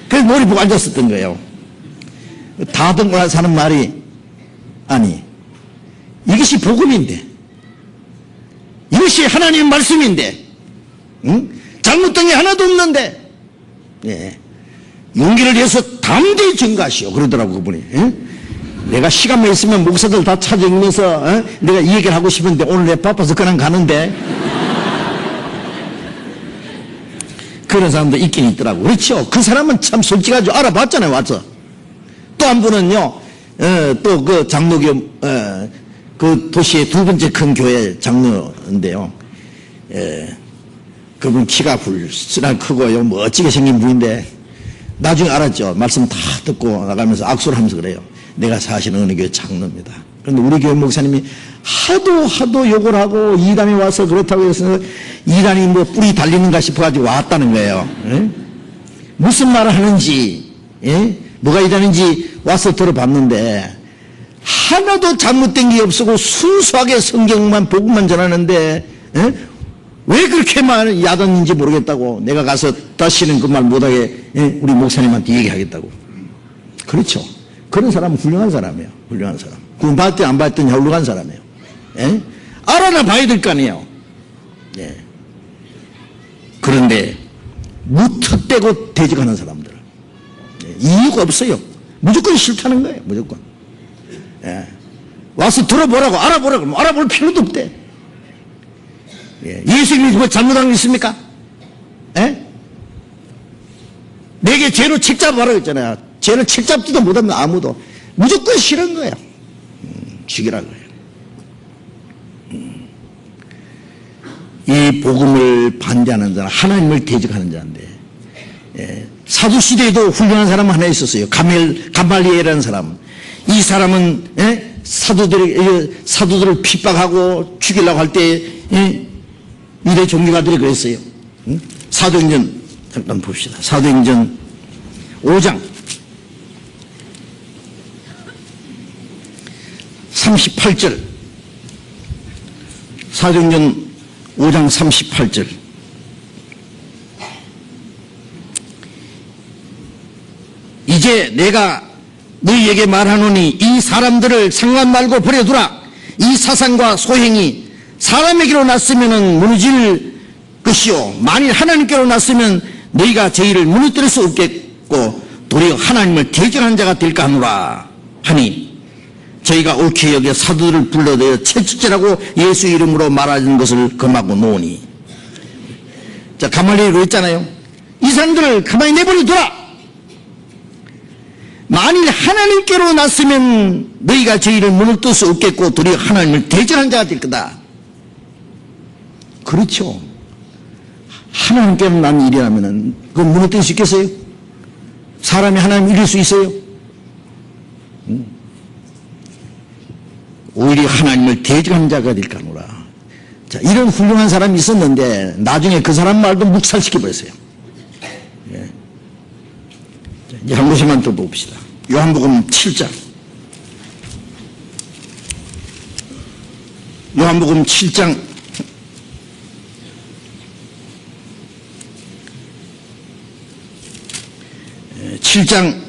그래서 머리 보고 앉았었던 거예요. 다둥올라서 하는 말이, 아니, 이것이 복음인데, 이것이 하나님의 말씀인데, 응? 잘못된 게 하나도 없는데, 예. 용기를 내서 담대히 증거하시오. 그러더라고, 그분이. 예? 내가 시간만 있으면 목사들 다 찾아오면서 내가 이 얘기를 하고 싶은데 오늘 내가 바빠서 그냥 가는데 그런 사람도 있긴 있더라고. 그렇죠. 그 사람은 참 솔직하죠. 알아봤잖아요. 와서. 또 한 분은요, 또 그 장로교, 그 도시의 두 번째 큰 교회 장로인데요. 그분 키가 불순한 크고요. 멋지게 생긴 분인데 나중에 알았죠. 말씀 다 듣고 나가면서 악수를 하면서 그래요. 내가 사실은 어느 교회 장로입니다. 그런데 우리 교회 목사님이 하도 욕을 하고 이단이 와서 그렇다고 해서 이단이 뭐 뿌리 달리는가 싶어가지고 왔다는 거예요. 예? 무슨 말을 하는지, 예? 뭐가 이단인지 와서 들어봤는데 하나도 잘못된 게 없고 순수하게 성경만 복음만 전하는데, 예? 왜 그렇게 말 야단인지 모르겠다고 내가 가서 다시는 그 말 못하게, 예? 우리 목사님한테 얘기하겠다고. 그렇죠. 그런 사람은 훌륭한 사람이에요. 훌륭한 사람. 구원 받든 안 받든 훌륭한 사람이에요. 예? 알아나 봐야 될 거 아니에요. 예. 그런데 무턱대고 대적하는 사람들, 예. 이유가 없어요. 무조건 싫다는 거예요. 무조건. 예. 와서 들어보라고, 알아보라고. 뭐 알아볼 필요도 없대. 예. 예수님이 뭐 잘못한 게 있습니까? 예? 내게 죄로 책 잡아라고 했잖아요. 죄를 책 잡지도 못하면 아무도. 무조건 싫은 거예요. 죽이라고요. 이 복음을 반대하는 자는 하나님을 대적하는 자인데, 예. 사두시대에도 훌륭한 사람 하나 있었어요. 가말리엘이라는 사람. 이 사람은, 예? 사도들을 핍박하고 죽이려고 할 때, 예? 유대 종교가들이 그랬어요. 응? 사도행전 잠깐 봅시다. 사도행전 5장 38절. 사도행전 5장 38절. 이제 내가 너희에게 말하노니 이 사람들을 상관 말고 버려두라. 이 사상과 소행이 사람에게로 났으면 무너질 것이요 만일 하나님께로 났으면 너희가 저희를 무너뜨릴 수 없겠고 도리어 하나님을 대적한 자가 될까 하노라 하니, 저희가 옳게 여겨 사도들을 불러내어 채찍질하고 예수 이름으로 말하는 것을 금하고 놓으니. 자, 가말리엘이 그랬잖아요. 이 사람들을 가만히 내버려 둬라. 만일 하나님께로 났으면 너희가 저희를 무너뜨릴 수 없겠고 도리어 하나님을 대적한 자가 될 거다. 그렇죠. 하나님께로 난 일이라면 그건 무너뜨릴 수 있겠어요? 사람이 하나님 이길 수 있어요? 오히려 하나님을 대적한 자가 될까 하노라. 자, 이런 훌륭한 사람이 있었는데 나중에 그 사람 말도 묵살시켜버렸어요. 예. 이제 한 곳만 더 봅시다. 요한복음 7장. 요한복음 7장 7장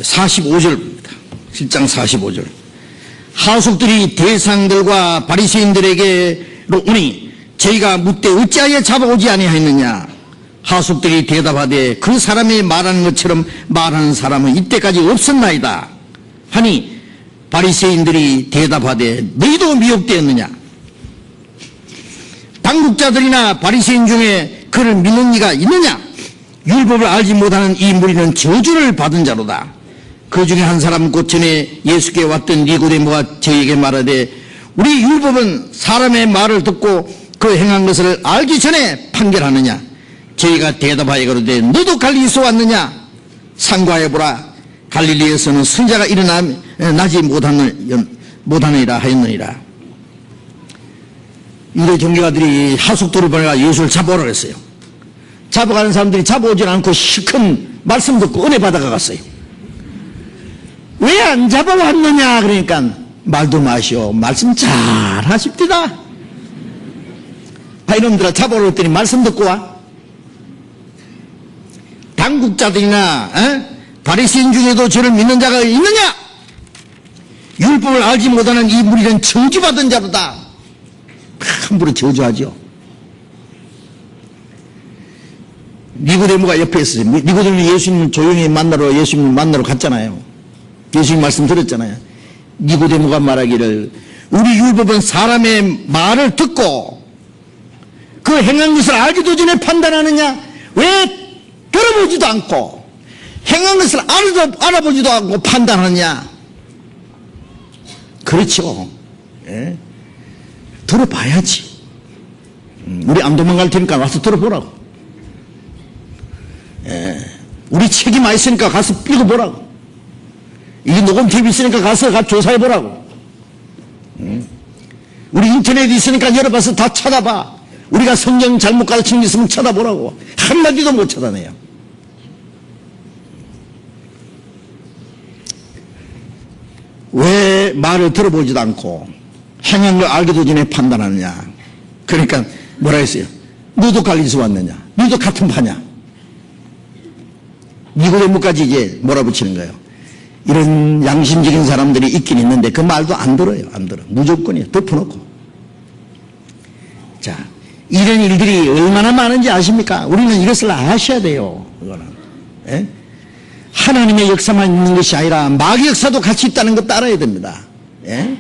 45절입니다. 7장 45절. 하숙들이 대상들과 바리새인들에게로 오니 저희가 묻되 어찌하여 잡아오지 아니하였느냐. 하숙들이 대답하되 그 사람이 말하는 것처럼 말하는 사람은 이때까지 없었나이다 하니, 바리새인들이 대답하되 너희도 미혹되었느냐. 당국자들이나 바리새인 중에 그를 믿는 이가 있느냐. 율법을 알지 못하는 이 무리는 저주를 받은 자로다. 그 중에 한 사람 곧 전에 예수께 왔던 니고데모가 저에게 말하되 우리 율법은 사람의 말을 듣고 그 행한 것을 알기 전에 판결하느냐. 저희가 대답하여 그러되 너도 갈릴리에서 왔느냐. 상고하여보라. 갈릴리에서는 선자가 일어나지 못하느니라 하였느니라. 유대 종교가들이 하숙도를 보내가 예수를 잡아오라고 했어요. 잡아가는 사람들이 잡아오지 않고 실컷 말씀 듣고 은혜 받아가 갔어요. 왜 안 잡아왔느냐. 그러니까 말도 마시오. 말씀 잘 하십디다. 이놈들아 잡아오라 했더니 말씀 듣고 와. 당국자들이나 바리새인 중에도 저를 믿는 자가 있느냐. 율법을 알지 못하는 이 무리는 저주받은 자로다. 함부로 저주하죠. 니고데모가 옆에 있었어요. 니고데모는 예수님 조용히 만나러 예수님 만나러 갔잖아요. 예수님 말씀 들었잖아요. 니고데모가 말하기를 우리 율법은 사람의 말을 듣고 그 행한 것을 알기도 전에 판단하느냐. 왜 들어보지도 않고 행한 것을 알아보지도 않고 판단하느냐. 그렇죠. 예? 들어봐야지. 우리 안 도망갈 테니까 와서 들어보라고. 예. 우리 책이 많이 있으니까 가서 읽어보라고. 이게 녹음 TV 있으니까 가서 조사해보라고. 우리 인터넷이 있으니까 열어봐서 다 찾아봐. 우리가 성경 잘못 가르치는 게 있으면 찾아보라고. 한마디도 못 찾아내요. 왜 말을 들어보지도 않고 행한 걸 알기도 전에 판단하느냐. 그러니까 뭐라 했어요? 너도 갈리서 왔느냐? 너도 같은 파냐? 니고데모까지 이제 몰아붙이는 거예요. 이런 양심적인 사람들이 있긴 있는데 그 말도 안 들어요. 안 들어. 무조건이에요. 덮어놓고. 자, 이런 일들이 얼마나 많은지 아십니까? 우리는 이것을 아셔야 돼요. 이거는. 예? 하나님의 역사만 있는 것이 아니라 마귀 역사도 같이 있다는 거 따라야 됩니다. 예?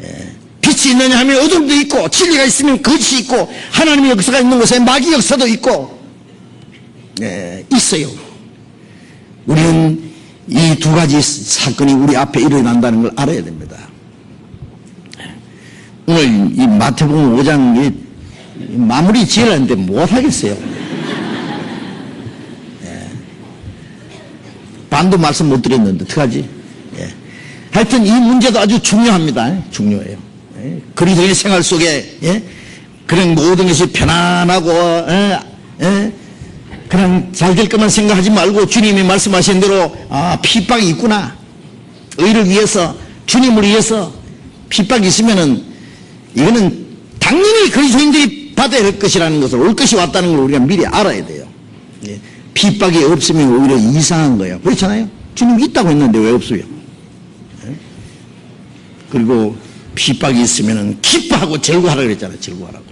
예. 빛이 있느냐 하면 어둠도 있고, 진리가 있으면 거짓이 있고, 하나님의 역사가 있는 곳에 마귀 역사도 있고, 예, 있어요. 우리는 이 두 가지 사건이 우리 앞에 일어난다는 걸 알아야 됩니다. 오늘 이 마태복음 5장 마무리 지으려는데 못하겠어요. 예. 반도 말씀 못 드렸는데 어떡하지? 예. 하여튼 이 문제도 아주 중요합니다. 중요해요. 예. 그리스도의 생활 속에 예? 그런 모든 것이 편안하고 그냥 잘 될 것만 생각하지 말고 주님이 말씀하신 대로 핍박이 있구나. 의를 위해서, 주님을 위해서 핍박이 있으면은 이거는 당연히 그리스도인들이 받아야 할 것이라는 것을, 올 것이 왔다는 걸 우리가 미리 알아야 돼요. 예. 핍박이 없으면 오히려 이상한 거예요. 그렇잖아요? 주님이 있다고 했는데 왜 없어요? 예? 그리고 핍박이 있으면은 기뻐하고 즐거워하라고 그랬잖아요. 즐거워하라고.